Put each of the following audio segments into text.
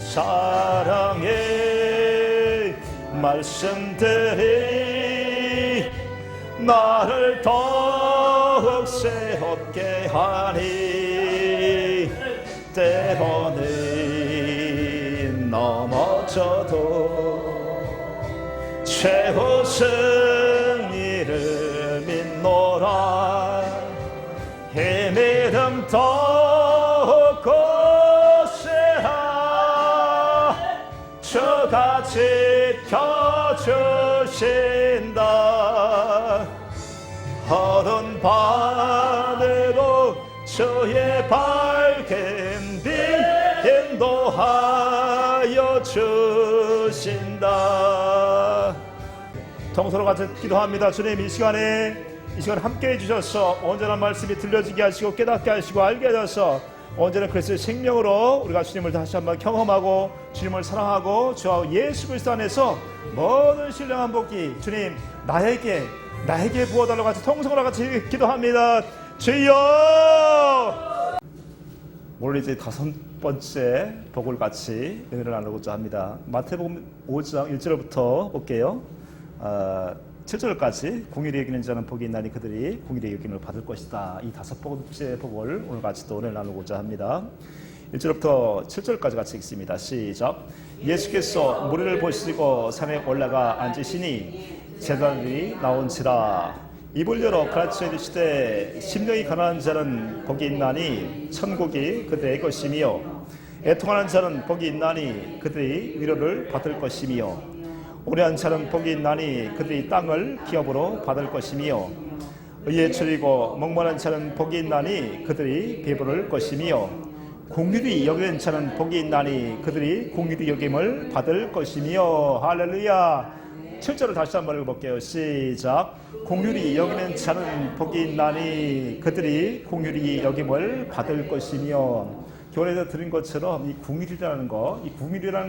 사랑의 말씀들이 나를 더욱 새롭게 하니 때로는 넘어져도 최후 승리를 믿노라. 이 믿음 더욱 굳세하 주가 지켜주신다. 어두운 밤에도 주의 밝은 빛 인도하여 주신다. 통서로 같이 기도합니다. 주님, 이 시간 함께해 주셔서 온전한 말씀이 들려지게 하시고 깨닫게 하시고 알게 하셔서 온전한 그리스도의 생명으로 우리가 주님을 다시 한번 경험하고 주님을 사랑하고 주와 예수 그리스도 안에서 모든 신령한 복이 주님 나에게 부어달라고 같이 통성으로 같이 기도합니다. 주여! 오늘 이제 5번째 복을 같이 은혜를 나누고자 합니다. 마태복음 5장 1절부터 볼게요. 7절까지 공의를 여기는 자는 복이 있나니 그들이 공의를 여김을 받을 것이다. 이 5번째 복을 오늘 같이 또 오늘 나누고자 합니다. 1절부터 7절까지 같이 읽습니다. 시작. 예수께서 무리를 보시고 산에 올라가 앉으시니 제자들이 나온지라. 입을 열어 가르쳐 이르시되 심령이 가난한 자는 복이 있나니 천국이 그들의 것이며 애통하는 자는 복이 있나니 그들이 위로를 받을 것이며 오래한 자는 복이 있나니 그들이 땅을 기업으로 받을 것이며 의에 줄이고 목마른 자는 복이 있나니 그들이 배부를 것이며 공률이 여기는 자는 복이 있나니 그들이 공률이 여김을 받을 것이며. 할렐루야. 7절을 다시 한번 읽어볼게요. 시작. 공률이 여기는 자는 복이 있나니 그들이 공률이 여김을 받을 것이며. 교회에서 들은 것처럼 이 궁일이라는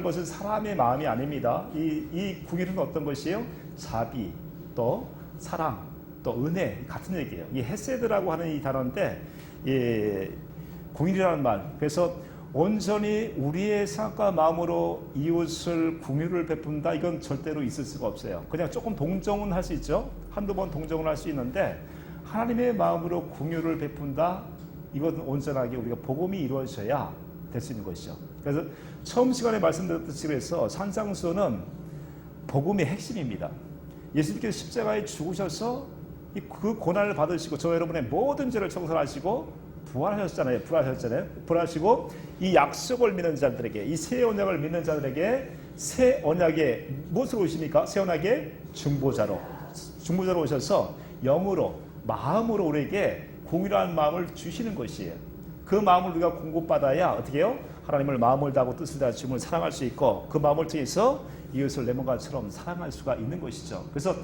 것은 사람의 마음이 아닙니다. 이 궁일은 어떤 것이에요? 자비, 또 사랑, 또 은혜 같은 얘기예요. 이 헤세드라고 하는 이 단어인데, 이 궁일이라는 말. 그래서 온전히 우리의 생각과 마음으로 이웃을 궁일을 베푼다. 이건 절대로 있을 수가 없어요. 그냥 조금 동정은 할 수 있죠. 한두 번 동정은 할 수 있는데 하나님의 마음으로 궁일을 베푼다. 이것은 온전하게 우리가 복음이 이루어져야 될 수 있는 것이죠. 그래서 처음 시간에 말씀드렸듯이 그래서 산상수는 복음의 핵심입니다. 예수님께서 십자가에 죽으셔서 그 고난을 받으시고 저 여러분의 모든 죄를 청산하시고 부활하셨잖아요. 부활하시고 이 약속을 믿는 자들에게, 이 새 언약을 믿는 자들에게 새 언약의 무엇으로 오십니까? 새 언약의 중보자로 오셔서 영으로, 마음으로 우리에게 공유한 마음을 주시는 것이에요. 그 마음을 우리가 공급받아야 어떻게 해요? 하나님을 마음을 다하고 뜻을 다하고 주님을 사랑할 수 있고 그 마음을 통해서 이웃을 내 몸과처럼 사랑할 수가 있는 것이죠. 그래서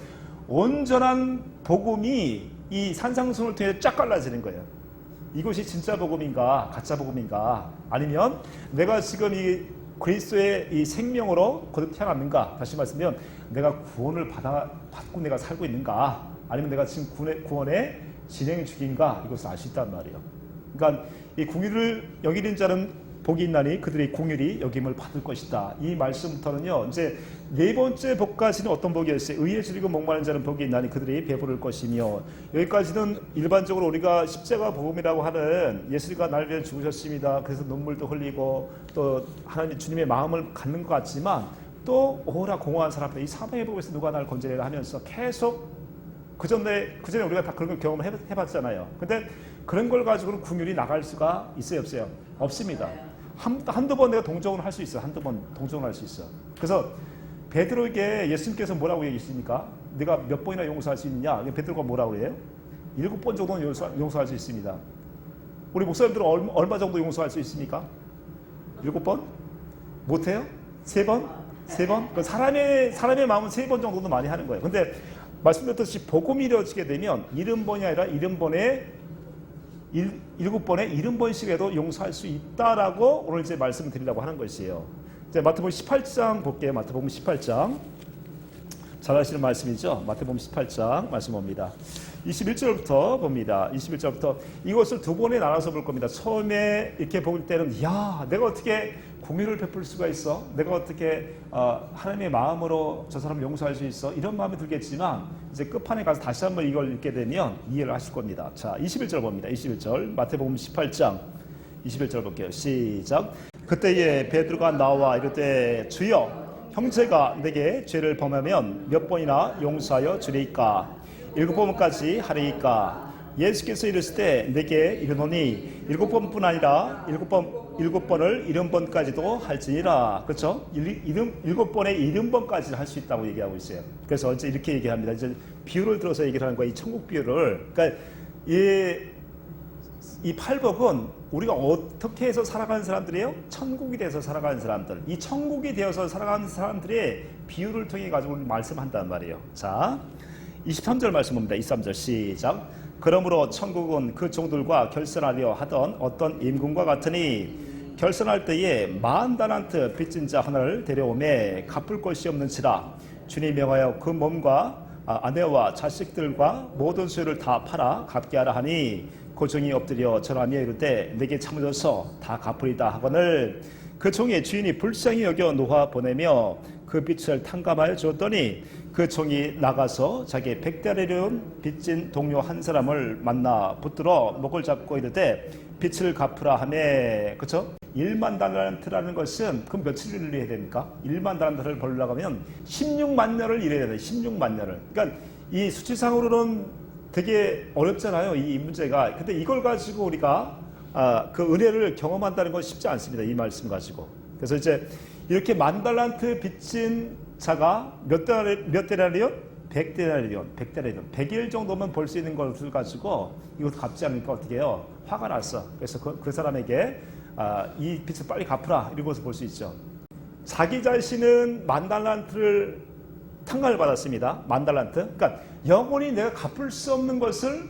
온전한 복음이 이 산상수훈을 통해 쫙 갈라지는 거예요. 이것이 진짜 복음인가 가짜 복음인가, 아니면 내가 지금 이 그리스도의 이 생명으로 거듭 태어났는가, 다시 말씀드리면 내가 구원을 받고 내가 살고 있는가, 아니면 내가 지금 구원의 진행 중인가, 이것을 알 수 있단 말이에요. 그러니까 이 공의를 여기는 자는 복이 있나니 그들이 공의를 여김을 받을 것이다. 이 말씀부터는요, 이제 네 번째 복까지는 어떤 복이었어요? 의에 줄이고 목마른 자는 복이 있나니 그들이 배부를 것이며, 여기까지는 일반적으로 우리가 십자가 복음이라고 하는 예수가 나를 위해 죽으셨습니다. 그래서 눈물도 흘리고 또 하나님 주님의 마음을 갖는 것 같지만, 또 오라 공허한 사람들, 이 사망의 복에서 누가 나를 건져내라 하면서 계속 그 전에 우리가 다 그런 걸 경험해봤잖아요. 근데 그런 걸 가지고는 궁율이 나갈 수가 있어요, 없어요? 없습니다. 한두 번 내가 동정을 할 수 있어. 한두 번 동정을 할 수 있어. 그래서 베드로에게 예수님께서 뭐라고 얘기했습니까? 내가 몇 번이나 용서할 수 있느냐? 베드로가 뭐라고 해요? 7번 정도는 용서할 수 있습니다. 우리 목사님들은 얼마 정도 용서할 수 있습니까? 7번? 못해요? 3번? 3번? 그 사람의 마음은 3번 정도도 많이 하는 거예요. 근데 말씀드렸듯이 복음이 이루어지게 되면 70번이 아니라 7번에 70번씩 해도 용서할 수 있다라고 오늘 이제 말씀을 드리려고 하는 것이에요. 이제 마태복음 18장 볼게요. 마태복음 18장. 잘 아시는 말씀이죠. 마태복음 18장 말씀 봅니다. 21절부터 봅니다. 21절부터 이것을 두 번에 나눠서 볼 겁니다. 처음에 이렇게 볼 때는 야, 내가 어떻게 공의를 베풀 수가 있어? 내가 어떻게 하나님의 마음으로 저 사람을 용서할 수 있어? 이런 마음이 들겠지만 이제 끝판에 가서 다시 한번 이걸 읽게 되면 이해를 하실 겁니다. 자, 21절 봅니다. 21절 마태복음 18장 21절 볼게요. 시작. 그때에 베드로가 나와 이르되 주여 형제가 내게 죄를 범하면 몇 번이나 용서하여 주리이까? 7번까지 하리이까? 예수께서 이르실 때 내게 이르노니 7번뿐 아니라 7번을 70번까지도 할지니라. 그렇죠? 7번에 70번까지 할 수 있다고 얘기하고 있어요. 그래서 이제 이렇게 얘기합니다. 이제 비유를 들어서 얘기를 하는 거예요. 이 천국 비유를. 그러니까 이 팔복은 우리가 어떻게 해서 살아가는 사람들이에요? 천국이 되어서 살아가는 사람들. 이 천국이 되어서 살아가는 사람들의 비유를 통해 가지고 말씀한단 말이에요. 자, 23절 말씀 봅니다. 23절 시작. 그러므로 천국은 그 종들과 결선하려 하던 어떤 임금과 같으니 결선할 때에 10,000달란트 빚진 자 하나를 데려오매 갚을 것이 없는지라. 주님 명하여 그 몸과 아내와 자식들과 모든 소유를 다 팔아 갚게 하라 하니 그 종이 엎드려 절하며 이르되 내게 참으소서 다 갚으리다 하거늘 그 종의 주인이 불쌍히 여겨 놓아 보내며 그 빚을 탕감하여 주었더니 그 종이 나가서 자기 100데나리온 빚진 동료 한 사람을 만나 붙들어 목을 잡고 이르되 빚을 갚으라 하매. 그렇죠? 1만 달란트라는 것은 그럼 며칠을 일해야 됩니까? 1만 달란트를 벌려고 하면 16만 년을 일해야 돼요. 16만 년을. 그러니까 이 수치상으로는 되게 어렵잖아요. 이 문제가. 근데 이걸 가지고 우리가 그 은혜를 경험한다는 건 쉽지 않습니다. 이 말씀 가지고. 그래서 이제 이렇게 10,000달란트 빚진 자가 몇 데나리온? 100데나리온. 100일 정도면 벌 수 있는 것을 가지고 이거 갚지 않으니까 어떻게 해요? 화가 났어. 그래서 그 사람에게 이 빚을 빨리 갚으라. 이런 것을 볼 수 있죠. 자기 자신은 10,000달란트를 탕감을 받았습니다. 10,000달란트. 그러니까 영원히 내가 갚을 수 없는 것을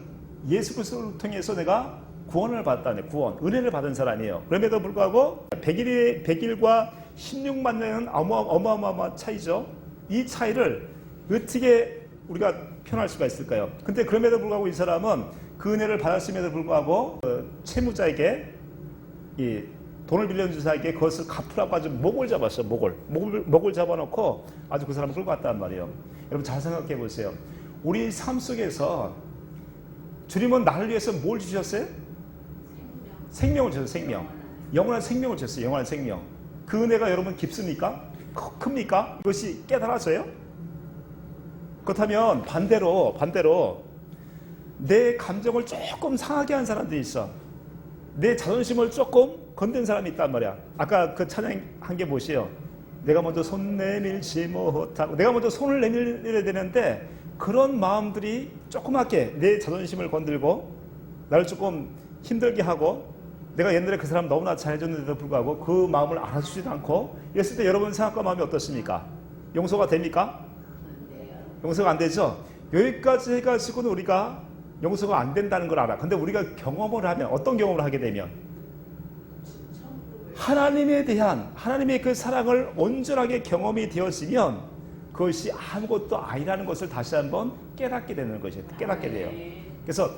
예수 그리스도를 통해서 내가 구원을 받았다네. 구원, 은혜를 받은 사람이에요. 그럼에도 불구하고 100일과 16만 년은 어마어마한 차이죠. 이 차이를 어떻게 우리가 표현할 수가 있을까요? 근데 그럼에도 불구하고 이 사람은 그 은혜를 받았음에도 불구하고 채무자에게 이 돈을 빌려준 자에게 그것을 갚으라고 아주 목을 잡았어요. 목을 잡아놓고 아주 그 사람을 끌고 갔단 말이에요. 여러분 잘 생각해 보세요. 우리 삶 속에서 주님은 나를 위해서 뭘 주셨어요? 생명을 주셨어요. 생명. 영원한 생명을 주셨어요. 영원한 생명. 그 은혜가 여러분 깊습니까? 큽니까? 이것이 깨달아져요? 그렇다면 반대로 내 감정을 조금 상하게 한 사람들이 있어. 내 자존심을 조금 건든 사람이 있단 말이야. 아까 그 찬양한 게 무엇이에요? 내가 먼저 손 내밀지 못하고, 내가 먼저 손을 내밀어야 되는데 그런 마음들이 조그맣게 내 자존심을 건들고 나를 조금 힘들게 하고, 내가 옛날에 그 사람 너무나 잘해줬는데도 불구하고 그 마음을 알아주지도 않고 이랬을 때 여러분 생각과 마음이 어떻습니까? 용서가 됩니까? 용서가 안 되죠? 여기까지 해가지고는 우리가 용서가 안 된다는 걸 알아. 근데 우리가 경험을 하면, 어떤 경험을 하게 되면 하나님에 대한 하나님의 그 사랑을 온전하게 경험이 되었으면 그것이 아무것도 아니라는 것을 다시 한번 깨닫게 되는 것이에요. 깨닫게 돼요. 그래서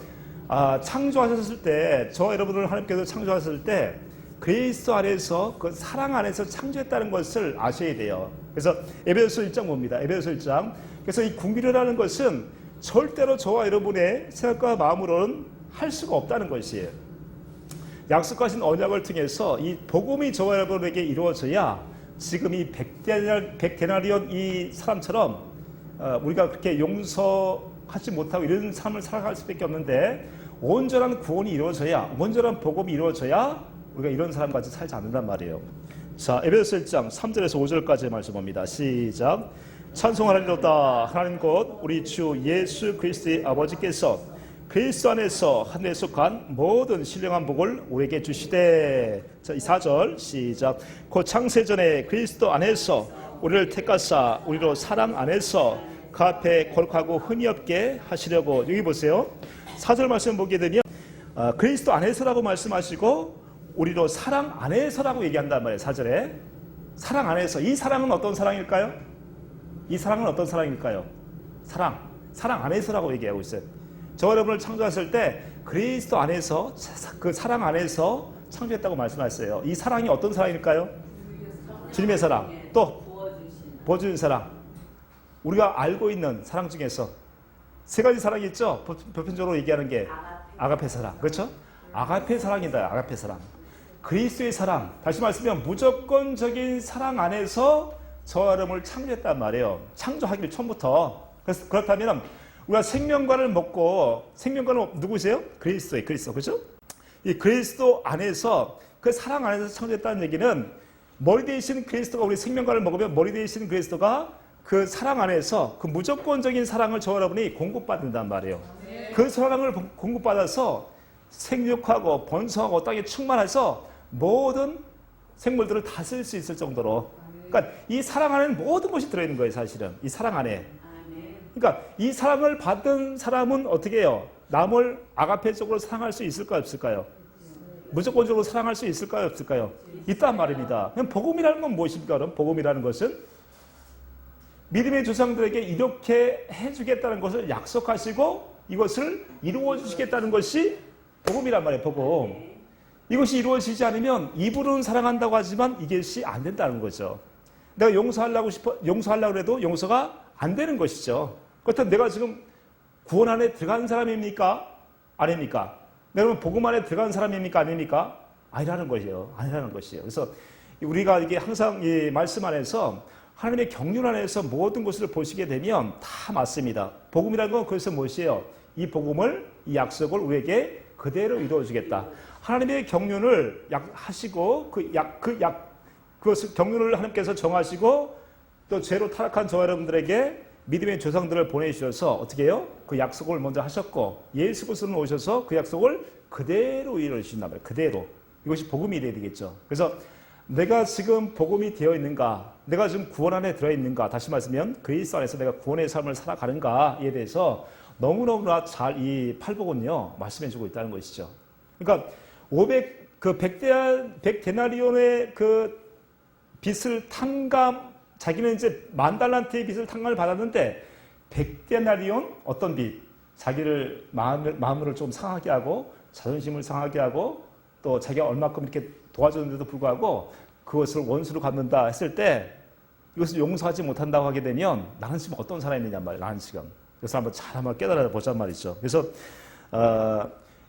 창조하셨을 때, 저 여러분을 하나님께서 창조하셨을 때 그리스도 안에서 그 사랑 안에서 창조했다는 것을 아셔야 돼요. 그래서 에베소서 1장 봅니다. 에베소서 1장. 그래서 이 궁기라는 것은 절대로 저와 여러분의 생각과 마음으로는 할 수가 없다는 것이에요. 약속하신 언약을 통해서 이 복음이 저와 여러분에게 이루어져야 지금 이 100데나리온 이 사람처럼 우리가 그렇게 용서하지 못하고 이런 삶을 살아갈 수밖에 없는데, 온전한 구원이 이루어져야, 온전한 복음이 이루어져야 우리가 이런 사람같이 살지 않는단 말이에요. 자, 에베소서 1장 3절에서 5절까지 말씀 봅니다. 시작. 찬송하리로다. 하나님 곧 우리 주 예수 그리스도의 아버지께서 그리스도 안에서 하늘에 속한 모든 신령한 복을 우리에게 주시되. 자, 이 4절 시작. 곧 창세전에 그리스도 안에서 우리를 택하사 우리로 사랑 안에서 그 앞에 거룩하고 흠이 없게 하시려고. 여기 보세요. 4절 말씀 보게 되면 그리스도 안에서라고 말씀하시고 우리로 사랑 안에서라고 얘기한단 말이에요. 4절에 사랑 안에서. 이 사랑은 어떤 사랑일까요? 이 사랑은 어떤 사랑일까요? 사랑 안에서라고 얘기하고 있어요. 저와 여러분을 창조했을 때 그리스도 안에서 그 사랑 안에서 창조했다고 말씀하셨어요. 이 사랑이 어떤 사랑일까요? 주님의 사랑, 또 부어주는 사랑. 우리가 알고 있는 사랑 중에서 세 가지 사랑이 있죠. 보편적으로 얘기하는 게 아가페 사랑, 그렇죠? 아가페 사랑이다. 아가페 사랑. 그리스도의 사랑. 다시 말씀드리면 무조건적인 사랑 안에서 저와 여러분을 창조했단 말이에요. 창조하기 처음부터. 그래서 그렇다면 우리가 생명과를 먹고, 생명과는 누구세요? 그리스도예요. 그리스도, 그렇죠? 이 그리스도 안에서, 그 사랑 안에서 창조했다는 얘기는 머리 대신 그리스도가 우리 생명과를 먹으면 머리 대신 그리스도가 그 사랑 안에서 그 무조건적인 사랑을 저 여러분이 공급받는단 말이에요. 그 사랑을 공급받아서 생육하고 번성하고 땅에 충만해서 모든 생물들을 다스릴 수 있을 정도로. 그러니까 이 사랑 안에는 모든 것이 들어있는 거예요, 사실은. 이 사랑 안에. 그러니까 이 사랑을 받은 사람은 어떻게 해요? 남을 아가페적으로 사랑할 수 있을까요, 없을까요? 무조건적으로 사랑할 수 있을까요, 없을까요? 있단 말입니다. 그럼 복음이라는 건 무엇입니까? 그럼 복음이라는 것은 믿음의 조상들에게 이렇게 해주겠다는 것을 약속하시고 이것을 이루어 주시겠다는 것이 복음이란 말이에요. 복음. 이것이 이루어지지 않으면 입으로는 사랑한다고 하지만 이것이 안 된다는 거죠. 내가 용서하려고 해도 용서가 안 되는 것이죠. 그렇다면 내가 지금 구원 안에 들어간 사람입니까? 아닙니까? 내가 복음 안에 들어간 사람입니까? 아닙니까? 아니라는 것이에요. 아니라는 것이에요. 그래서 우리가 이게 항상 이 말씀 안에서 하나님의 경륜 안에서 모든 것을 보시게 되면 다 맞습니다. 복음이라는 건 그래서 무엇이에요? 이 복음을, 이 약속을 우리에게 그대로 이루어주겠다. 하나님의 경륜을 하시고 그것을 경륜을 하나님께서 정하시고 또 죄로 타락한 저와 여러분들에게 믿음의 조상들을 보내주셔서 어떻게 해요? 그 약속을 먼저 하셨고 예수 그리스도는 오셔서 그 약속을 그대로 이루어주신단 말이에요. 그대로. 이것이 복음이 되어야 되겠죠. 그래서 내가 지금 복음이 되어 있는가, 내가 지금 구원 안에 들어있는가, 다시 말씀하면 그리스도 안에서 내가 구원의 삶을 살아가는가에 대해서 너무너무나 잘 이 팔복은요 말씀해주고 있다는 것이죠. 그러니까 100데나리온의 그 빚을 자기는 이제 10,000달란트의 빚을 탕감을 받았는데 100데나리온 어떤 빚? 자기를 마음을 좀 상하게 하고 자존심을 상하게 하고 또 자기가 얼마큼 이렇게 도와줬는데도 불구하고 그것을 원수로 갚는다 했을 때 이것을 용서하지 못한다고 하게 되면 나는 지금 어떤 사람이냐 말이에요. 나는 지금. 그래서 한번 깨달아 보자 말이죠. 그래서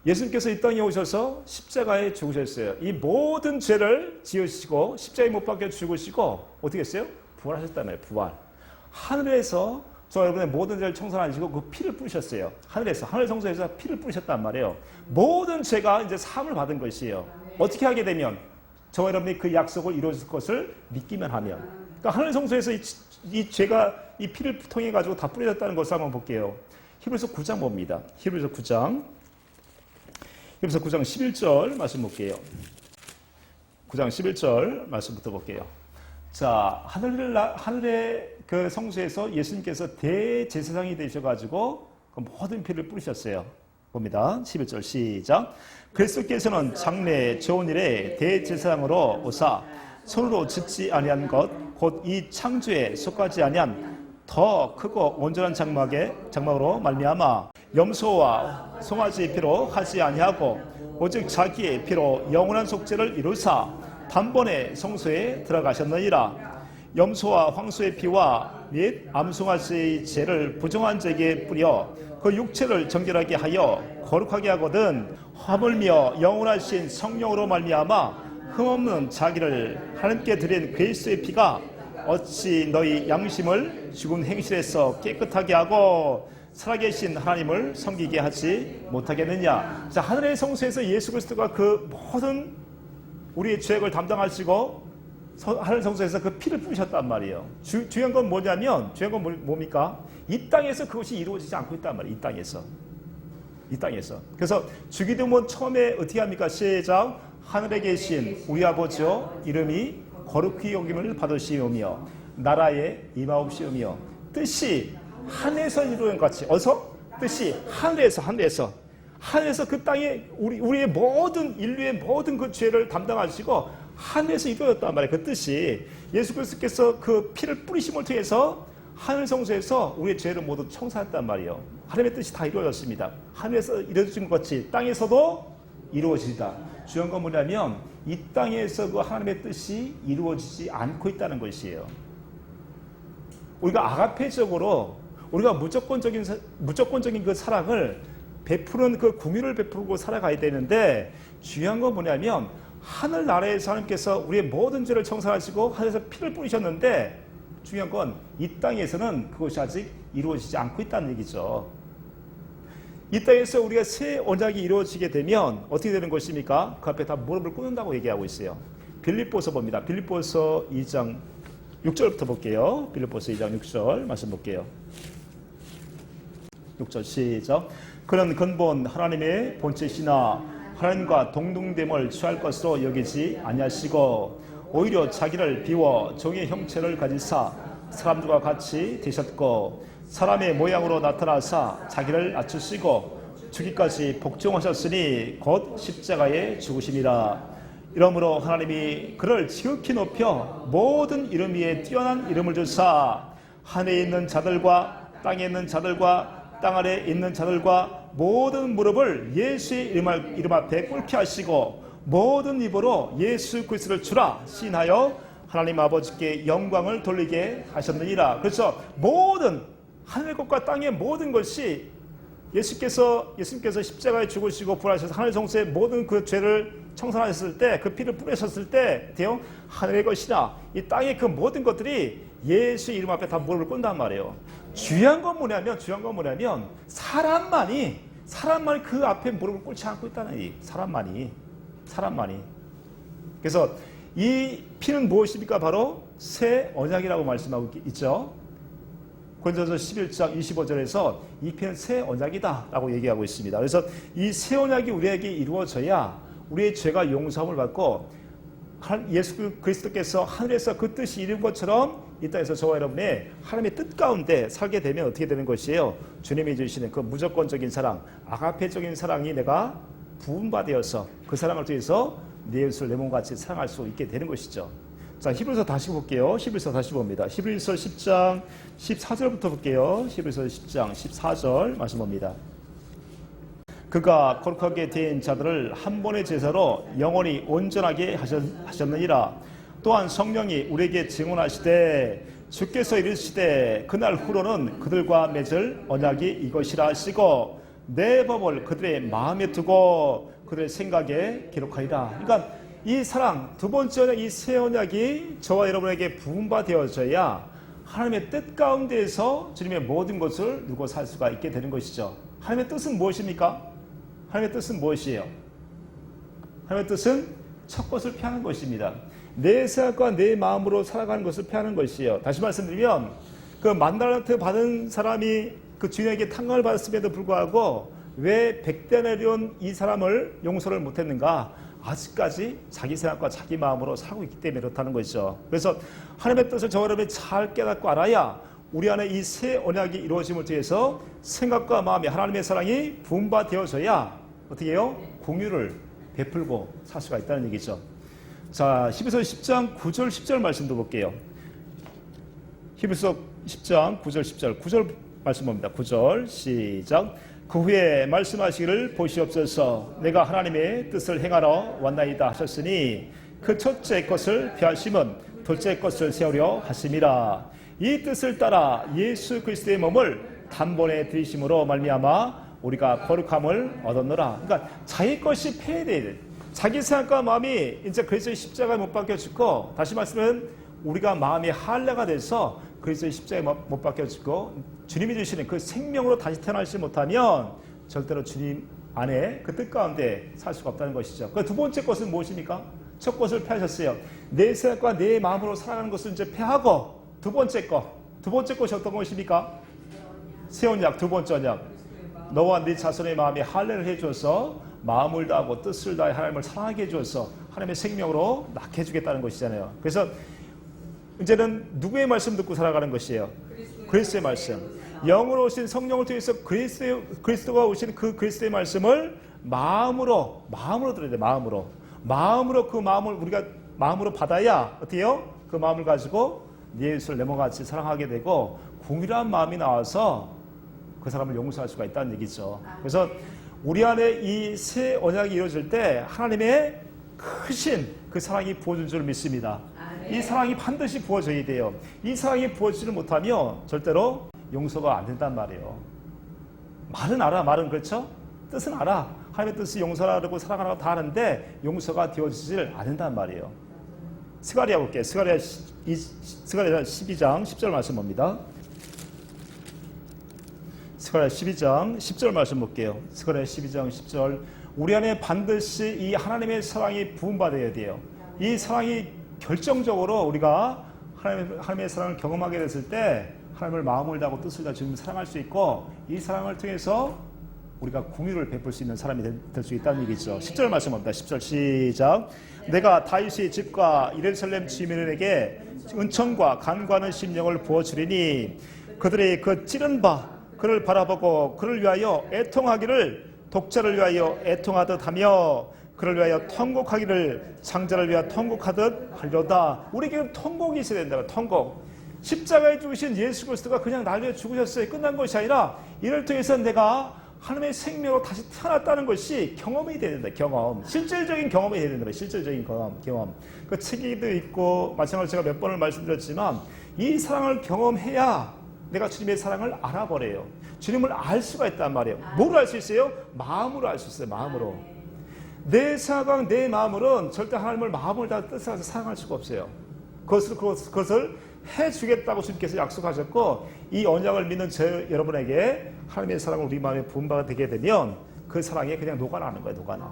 예수님께서 이 땅에 오셔서 십자가에 죽으셨어요. 이 모든 죄를 지으시고 십자가에 못 박혀 죽으시고 어떻게 했어요? 부활하셨단 말이에요. 부활. 하늘에서 저 여러분의 모든 죄를 청산하시고 그 피를 뿌리셨어요. 하늘에서 하늘 성소에서 피를 뿌리셨단 말이에요. 모든 죄가 이제 사함을 받은 것이에요. 어떻게 하게 되면 저 여러분이 그 약속을 이루어질 것을 믿기만 하면. 그러니까 하늘 성소에서 이 죄가 이 피를 통해 가지고 다 뿌려졌다는 것을 한번 볼게요. 히브리서 9장 봅니다. 히브리서 9장 11절 말씀 볼게요. 9장 11절 말씀부터 볼게요. 자, 하늘의 그 성소에서 예수님께서 대제사장이 되셔가지고 그 모든 피를 뿌리셨어요. 봅니다. 11절 시작. 그리스도께서는 장래 좋은 일에 대제사장으로 오사 손으로 짓지 아니한 것 곧 이 창조에 속하지 아니한 더 크고 온전한 장막으로 말미암아 염소와 송아지 피로 하지 아니하고 오직 자기의 피로 영원한 속죄를 이루사 단번에 성소에 들어가셨느니라. 염소와 황소의 피와 및 암송아지의 죄를 부정한 자에게 뿌려 그 육체를 정결하게 하여 거룩하게 하거든 하물며 영원하신 성령으로 말미암아 흠없는 자기를 하나님께 드린 그리스도의 피가 어찌 너희 양심을 죽은 행실에서 깨끗하게 하고 살아계신 하나님을 섬기게 하지 못하겠느냐. 자, 하늘의 성소에서 예수 그리스도가 그 모든 우리의 죄악을 담당하시고 하늘 성소에서 그 피를 뿌리셨단 말이에요. 중요한 건 뭐냐면 중요한 건 뭡니까? 이 땅에서 그것이 이루어지지 않고 있단 말이에요. 이 땅에서. 그래서 주기도문 처음에 어떻게 합니까? 시작. 하늘에 계신 우리 아버지여 이름이 거룩히 여김을 받으시오며 나라에 임하옵시오며 뜻이 하늘에서 이루어진 것 같이 어서 뜻이 하늘에서 그 땅에 우리의 모든 인류의 모든 그 죄를 담당하시고 하늘에서 이루어졌단 말이에요. 그 뜻이 예수 그리스도께서 그 피를 뿌리심을 통해서 하늘 성소에서 우리의 죄를 모두 청산했단 말이에요. 하나님의 뜻이 다 이루어졌습니다. 하늘에서 이루어진 것 같이 땅에서도 이루어지다. 중요한 건 뭐냐면 이 땅에서 그 하나님의 뜻이 이루어지지 않고 있다는 것이에요. 우리가 아가페적으로 우리가 무조건적인 그 사랑을 베푸는 그 공유를 베푸고 살아가야 되는데 중요한 건 뭐냐면 하늘나라에서 하나님께서 우리의 모든 죄를 청산하시고 하늘에서 피를 뿌리셨는데 중요한 건 이 땅에서는 그것이 아직 이루어지지 않고 있다는 얘기죠. 이 땅에서 우리가 새 언약이 이루어지게 되면 어떻게 되는 것입니까? 그 앞에 다 무릎을 꿇는다고 얘기하고 있어요. 빌립보서 봅니다. 빌립보서 2장 6절부터 볼게요. 빌립보서 2장 6절 말씀 볼게요. 6절 시작. 그런 근본 하나님의 본체시나 하나님과 동등됨을 취할 것으로 여기지 아니하시고 오히려 자기를 비워 종의 형체를 가지사 사람들과 같이 되셨고 사람의 모양으로 나타나사 자기를 낮추시고 죽기까지 복종하셨으니 곧 십자가에 죽으심이라. 이러므로 하나님이 그를 지극히 높여 모든 이름 위에 뛰어난 이름을 주사 하늘에 있는 자들과 땅에 있는 자들과 땅 아래에 있는 자들과 모든 무릎을 예수의 이름 앞에 꿇게 하시고 모든 입으로 예수 그리스도를 주라 시인하여 하나님 아버지께 영광을 돌리게 하셨느니라. 그래서 모든 하늘 것과 땅의 모든 것이 예수께서 십자가에 죽으시고 부활하셔서 하늘 성소의 모든 그 죄를 청산하셨을 때, 그 피를 뿌리셨을 때 대형 하늘의 것이나 이 땅의 그 모든 것들이 예수의 이름 앞에 다 무릎을 꿇는단 말이에요. 중요한 건 뭐냐면 사람만이 그 앞에 무릎을 꿇지 않고 있다는 이 사람만이. 그래서 이 피는 무엇입니까? 바로 새 언약이라고 말씀하고 있죠. 고린도서 11장 25절에서 이 피는 새 언약이다 라고 얘기하고 있습니다. 그래서 이 새 언약이 우리에게 이루어져야 우리의 죄가 용서함을 받고 예수 그리스도께서 하늘에서 그 뜻이 이룬 것처럼 이 땅에서 저와 여러분의 하나님의 뜻 가운데 살게 되면 어떻게 되는 것이에요? 주님이 주시는 그 무조건적인 사랑, 아가페적인 사랑이 내가 부음받아서 그 사랑을 통해서 내 이웃을 내 몸같이 사랑할 수 있게 되는 것이죠. 자, 히브리서 다시 볼게요. 히브리서 다시 봅니다. 히브리서 10장 14절부터 볼게요. 히브리서 10장 14절 말씀 봅니다. 그가 거룩하게 된 자들을 한 번의 제사로 영원히 온전하게 하셨느니라. 또한 성령이 우리에게 증언하시되 주께서 이르시되 그날 후로는 그들과 맺을 언약이 이것이라 하시고 내 법을 그들의 마음에 두고 그들의 생각에 기록하리라. 그러니까 이 사랑, 두 번째 언약, 이 새 언약이 저와 여러분에게 부음받아져야 하나님의 뜻 가운데에서 주님의 모든 것을 누고 살 수가 있게 되는 것이죠. 하나님의 뜻은 무엇입니까? 하나님의 뜻은 무엇이에요? 하나님의 뜻은 첫 것을 피하는 것입니다. 내 생각과 내 마음으로 살아가는 것을 피하는 것이에요. 다시 말씀드리면 그 만달란트 받은 사람이 그 주인에게 탕감을 받았음에도 불구하고 왜 백데나리온 이 사람을 용서를 못했는가? 아직까지 자기 생각과 자기 마음으로 살고 있기 때문에 그렇다는 것이죠. 그래서 하나님의 뜻을 저와 여러분이 잘 깨닫고 알아야 우리 안에 이 새 언약이 이루어짐을 통해서 생각과 마음이 하나님의 사랑이 분바되어져야 어떻게 해요? 공유를 베풀고 살 수가 있다는 얘기죠. 자, 히브리서 10장 9절 10절 말씀도 볼게요. 히브리서 10장 9절 10절 9절 말씀 봅니다. 9절 시작. 그 후에 말씀하시기를 보시옵소서. 내가 하나님의 뜻을 행하러 왔나이다 하셨으니 그 첫째 것을 피하심은 둘째 것을 세우려 하심이라. 이 뜻을 따라 예수 그리스도의 몸을 단번에 들이심으로 말미암아 우리가 거룩함을 얻었노라. 그러니까 자기 것이 폐해돼야 자기 생각과 마음이 이제 그리스도의 십자가에 못 박혀 죽고, 다시 말씀은 우리가 마음이 할례가 돼서 그리스도의 십자가에 못 박혀 죽고 주님이 주시는 그 생명으로 다시 태어나지 못하면 절대로 주님 안에 그 뜻 가운데 살 수가 없다는 것이죠. 그 두 번째 것은 무엇입니까? 첫 것을 피하셨어요. 내 생각과 내 마음으로 살아가는 것을 이제 피하고 두 번째 것이 어떤 것입니까? 새 언약, 두 번째 언약. 너와 네 자손의 마음에 할례를 해줘서 마음을 다하고 뜻을 다해 하나님을 사랑하게 해줘서 하나님의 생명으로 낳게 해주겠다는 것이잖아요. 그래서 이제는 누구의 말씀 듣고 살아가는 것이에요? 그리스도의 말씀. 영으로 오신 성령을 통해서 그리스도가 오신 그 그리스도의 말씀을 마음으로 들어야 돼. 마음으로 그 마음을 우리가 마음으로 받아야 어떻게 해요? 그 마음을 가지고 네 이웃을 내 몸같이 사랑하게 되고 궁일한 마음이 나와서 그 사람을 용서할 수가 있다는 얘기죠. 그래서 우리 안에 이 새 언약이 이루어질 때 하나님의 크신 그 사랑이 부어질 줄 믿습니다. 이 사랑이 반드시 부어져야 돼요. 이 사랑이 부어지지 못하면 절대로 용서가 안 된단 말이에요. 말은 알아, 말은 그렇죠? 뜻은 알아. 하나님의 뜻이 용서하라고 사랑하라고 다 하는데 용서가 되어지질 않는단 말이에요. 스가랴 볼게요. 스가랴 12장 10절 말씀 봅니다. 스가랴 12장 10절 말씀 볼게요. 스가랴 12장 10절. 우리 안에 반드시 이 하나님의 사랑이 부음받아야 돼요. 이 사랑이 결정적으로 우리가 하나님의 사랑을 경험하게 됐을 때 하나님을 마음을 다하고 뜻을 다하고 주님을 사랑할 수 있고 이 사랑을 통해서 우리가 공유를 베풀 수 있는 사람이 될 수 있다는 얘기죠. 10절 말씀합니다. 10절 시작. 내가 다윗의 집과 예루살렘 주민에게 은총과 간구하는 심령을 부어주리니 그들의 그 찌른 바 그를 바라보고 그를 위하여 애통하기를 독자를 위하여 애통하듯 하며 그를 위하여 통곡하기를 장자를 위하여 통곡하듯 하리로다. 우리에게 통곡이 있어야 된다. 통곡. 십자가에 죽으신 예수 그리스도가 그냥 날 위해 죽으셨어요. 끝난 것이 아니라 이를 통해서 내가 하나님의 생명으로 다시 태어났다는 것이 경험이 돼야 된다. 경험. 실질적인 경험이 돼야 된다. 실질적인 경험. 그 책에도 있고 마찬가지로 제가 몇 번을 말씀드렸지만 이 사랑을 경험해야 내가 주님의 사랑을 알아버려요. 주님을 알 수가 있단 말이에요. 뭐로 알 수 있어요? 마음으로 알 수 있어요. 마음으로. 내 생각과 내 마음으로는 절대 하나님을 마음을 다 뜻하서 사랑할 수가 없어요. 그것을 해주겠다고 주님께서 약속하셨고 이 언약을 믿는 여러분에게 하나님의 사랑을 우리 마음에 부은 바가 되게 되면 그 사랑에 그냥 녹아나는 거예요. 녹아나.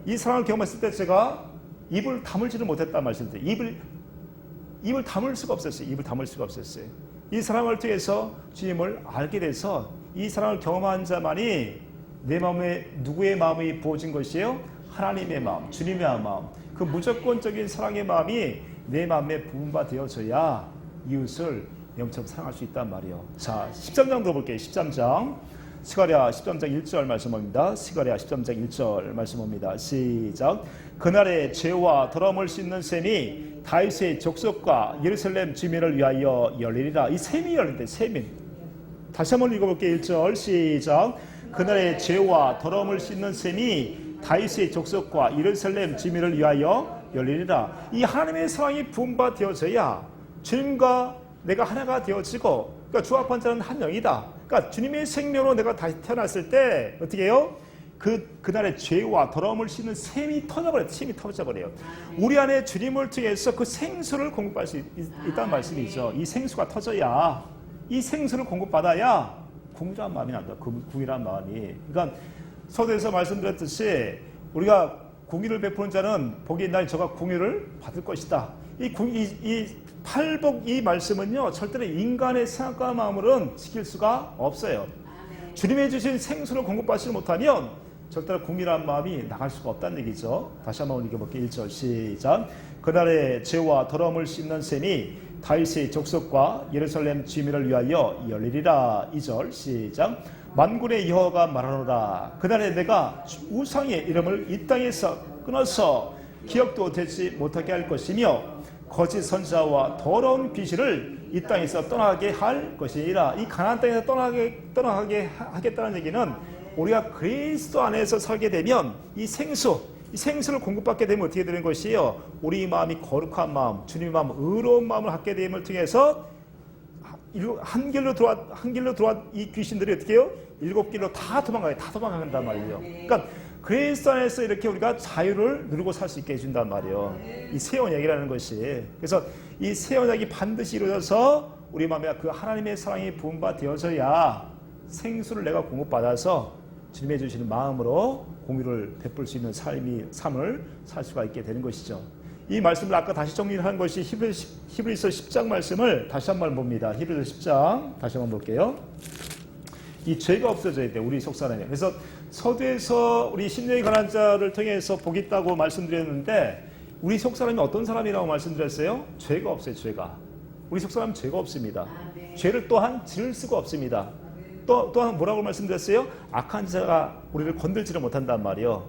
이 사랑을 경험했을 때 제가 입을 다물지를 못했단 말씀인데 입을 다물 수가 없었어요. 입을 다물 수가 없었어요. 이 사랑을 통해서 주님을 알게 돼서 이 사랑을 경험한 자만이 내 마음에 누구의 마음이 부어진 것이에요? 하나님의 마음, 주님의 마음. 그 무조건적인 사랑의 마음이 내 마음에 부은 바 되어져야 이웃을 영처럼 사랑할 수 있단 말이에요. 자, 13장 들어볼게요. 13장. 스가랴 13장 1절 말씀합니다. 스가랴 13장 1절 말씀합니다. 시작. 그날의 죄와 더러움을 씻는 셈이 다윗의 족속과 예루살렘 주민을 위하여 열리리라. 이 셈이 열린대. 셈이. 다시 한번 읽어볼게요. 1절 시작. 그날의 죄와 더러움을 씻는 셈이 다윗의 족속과 예루살렘 주민을 위하여 열리리라. 이 하나님의 사랑이 부음바 되어져야 주님과 내가 하나가 되어지고, 그러니까 주합한 자는 한 영이다. 그러니까 주님의 생명으로 내가 다시 태어났을 때 어떻게 해요? 그날의 죄와 더러움을 씻는 셈이 터져버려요. 셈이 터져버려요. 우리 안에 주님을 통해서 그 생수를 공급할 수 있다는 말씀이죠. 이 생수가 터져야, 이 생수를 공급받아야 궁일한 마음이 난다. 궁일한 마음이. 그러니까 서두에서 말씀드렸듯이 우리가 궁유를 베푸는 자는 복이 날 저가 궁유를 받을 것이다. 이 팔복 이 말씀은요 절대로 인간의 생각과 마음으로는 지킬 수가 없어요. 주님의 주신 생수를 공급받지 못하면 절대로 궁밀한 마음이 나갈 수가 없다는 얘기죠. 다시 한번 읽어볼게요. 1절 시작. 그날의 죄와 더러움을 씻는 셈이 다윗의 족속과 예루살렘 주민을 위하여 열리리라. 2절 시작. 만군의 여호와가 말하노라. 그날에 내가 우상의 이름을 이 땅에서 끊어서 기억도 되지 못하게 할 것이며 거짓 선지자와 더러운 비실을 이 땅에서 떠나게 할 것이라. 이 가나안 땅에서 떠나게 하겠다는 얘기는 우리가 그리스도 안에서 살게 되면 이 생수를 공급받게 되면 어떻게 되는 것이에요? 우리 마음이 거룩한 마음, 주님의 마음, 의로운 마음을 갖게 됨을 통해서 한 길로 들어와 이 귀신들이 어떻게 해요? 7길로 다 도망간단 말이에요. 그러니까 그리스도 안에서 이렇게 우리가 자유를 누리고 살 수 있게 해준단 말이에요. 이 새 언약이라는 것이. 그래서 이 새 언약이 반드시 이루어져서 우리 마음에 그 하나님의 사랑이 부은 바 되어져야 생수를 내가 공급받아서 주님의 주시는 마음으로 공유를 베풀 수 있는 삶을 살 수가 있게 되는 것이죠. 이 말씀을 아까 다시 정리를 한 것이 히브리서 10장 말씀을 다시 한번 봅니다. 히브리서 10장 다시 한번 볼게요. 이 죄가 없어져야 돼, 우리 속사람에. 그래서 서두에서 우리 심령이 가난한 자를 통해서 복이 있다고 말씀드렸는데 우리 속사람이 어떤 사람이라고 말씀드렸어요? 죄가 없어요. 죄가. 우리 속사람은 죄가 없습니다. 죄를 또한 지을 수가 없습니다. 또한 뭐라고 말씀드렸어요? 악한 자가 우리를 건들지를 못한단 말이에요.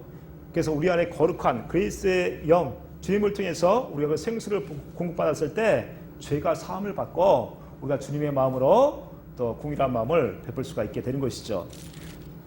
그래서 우리 안에 거룩한 그리스도의 영, 주님을 통해서 우리가 그 생수를 공급받았을 때 죄가 사함을 받고 우리가 주님의 마음으로 또 궁일한 마음을 베풀 수가 있게 되는 것이죠.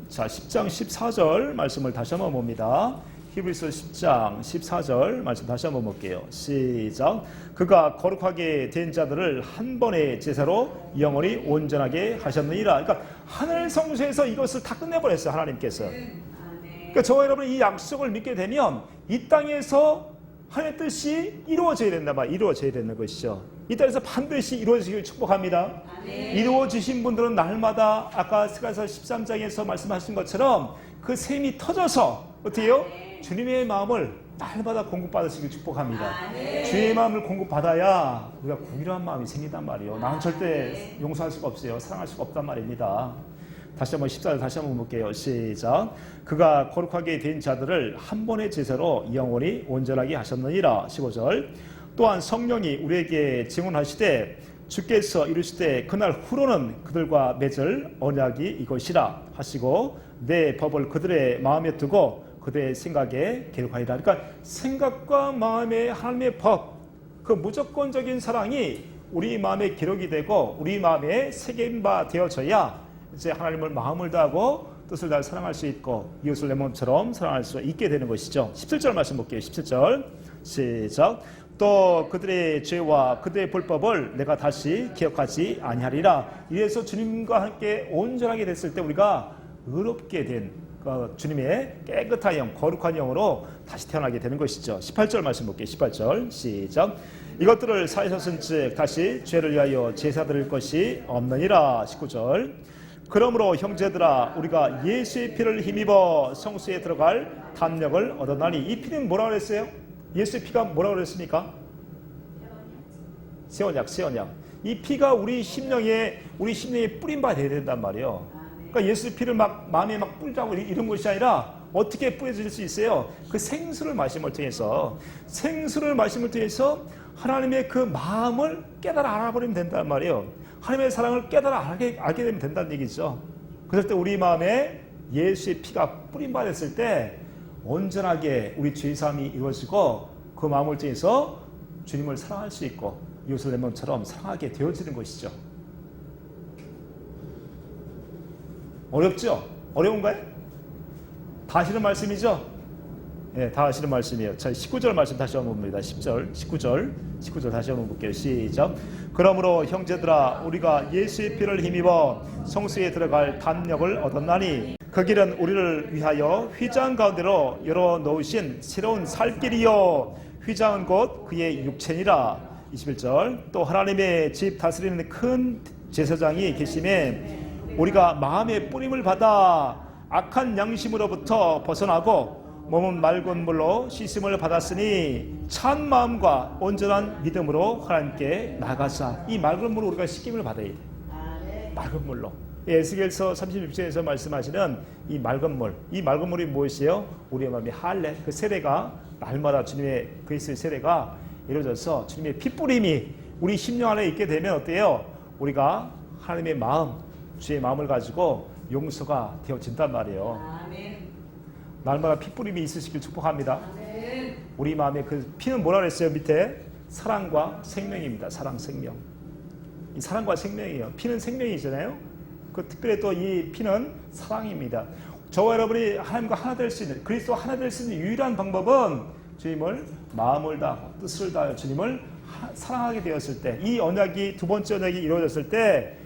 자, 10장 14절 말씀을 다시 한번 봅니다. 히브리서 10장 14절 말씀 다시 한번 볼게요. 시작. 그가 거룩하게 된 자들을 한 번의 제사로 영원히 온전하게 하셨느니라. 그러니까 하늘 성소에서 이것을 다 끝내버렸어요. 하나님께서. 그러니까 저와 여러분이 이 약속을 믿게 되면 이 땅에서 하나님의 뜻이 이루어져야 된다 말, 이루어져야 되는 것이죠. 이 땅에서 반드시 이루어지기를 축복합니다. 이루어지신 분들은 날마다 아까 스가랴서 13장에서 말씀하신 것처럼 그 샘이 터져서 어떻게 해요? 주님의 마음을 날마다 공급받으시길 축복합니다. 주의 마음을 공급받아야 우리가 궁일한 마음이 생긴단 말이에요. 나는 절대 용서할 수가 없어요. 사랑할 수가 없단 말입니다. 다시 한번 14절 다시 한번 볼게요. 시작. 그가 거룩하게 된 자들을 한 번의 제사로 영원히 온전하게 하셨느니라. 15절. 또한 성령이 우리에게 증언하시되 주께서 이르시되 그날 후로는 그들과 맺을 언약이 이것이라 하시고 내 법을 그들의 마음에 두고 그들의 생각에 기록하리라. 그러니까 생각과 마음의 하나님의 법, 그 무조건적인 사랑이 우리 마음에 기록이 되고 우리 마음에 새긴 바 되어져야 이제 하나님을 마음을 다하고 뜻을 다해 사랑할 수 있고 이웃을 내 몸처럼 사랑할 수 있게 되는 것이죠. 17절 말씀 볼게요. 17절 시작. 또 그들의 죄와 그들의 불법을 내가 다시 기억하지 아니하리라. 이래서 주님과 함께 온전하게 됐을 때 우리가 의롭게 된 주님의 깨끗한 영, 거룩한 영으로 다시 태어나게 되는 것이죠. 18절 말씀 볼게요. 18절 시작. 이것들을 사하셨은즉 다시 죄를 위하여 제사 드릴 것이 없느니라. 19절. 그러므로 형제들아 우리가 예수의 피를 힘입어 성소에 들어갈 담력을 얻었나니. 이 피는 뭐라고 그랬어요? 예수의 피가 뭐라고 그랬습니까? 세원약. 이 피가 우리 심령에 뿌린 바 되어야 된단 말이에요. 그러니까 예수의 피를 막 마음에 막 뿌리자고 이런 것이 아니라 어떻게 뿌려질 수 있어요? 그 생수를 마심을 통해서 하나님의 그 마음을 깨달아 알아버리면 된단 말이에요. 하나님의 사랑을 깨달아 알게 되면 된다는 얘기죠. 그럴 때 우리 마음에 예수의 피가 뿌린 바 됐을 때 온전하게 우리 죄사함이 이루어지고 그 마음을 통해서 주님을 사랑할 수 있고 이웃을 내 몸처럼 사랑하게 되어지는 것이죠. 어렵죠? 어려운가요? 다 아시는 말씀이죠? 예, 다 아시는 말씀이에요. 자, 19절 말씀 다시 한번 봅니다. 19절 다시 한번 볼게요. 시작. 그러므로 형제들아 우리가 예수의 피를 힘입어 성소에 들어갈 담력을 얻었나니 그 길은 우리를 위하여 휘장 가운데로 열어 놓으신 새로운 살 길이요 휘장은 곧 그의 육체니라. 21절. 또 하나님의 집 다스리는 큰 제사장이 계심에 우리가 마음의 뿌림을 받아 악한 양심으로부터 벗어나고 몸은 맑은 물로 씻음을 받았으니 참 마음과 온전한 믿음으로 하나님께 나가자. 이 맑은 물로 우리가 씻김을 받아야 돼. 맑은 물로. 에스겔서 36장에서 말씀하시는 이 맑은 물. 이 맑은 물이 무엇이에요? 우리의 마음의 할례. 그 세례가 날마다 주님의 그리스도의 세례가 이루어져서 주님의 핏뿌림이 우리 심령 안에 있게 되면 어때요? 우리가 하나님의 마음, 주의 마음을 가지고 용서가 되어진단 말이에요. 아멘. 날마다 핏뿌림이 있으시길 축복합니다. 아멘. 우리 마음에 그 피는 뭐라 그랬어요? 밑에 사랑과 생명입니다. 사랑, 생명. 이 사랑과 생명이에요. 피는 생명이잖아요. 그 특별히 또 이 피는 사랑입니다. 저와 여러분이 하나님과 하나 될 수 있는, 그리스도와 하나 될 수 있는 유일한 방법은 주님을 마음을 다하고 뜻을 다하여 주님을 사랑하게 되었을 때, 이 언약이 두 번째 언약이 이루어졌을 때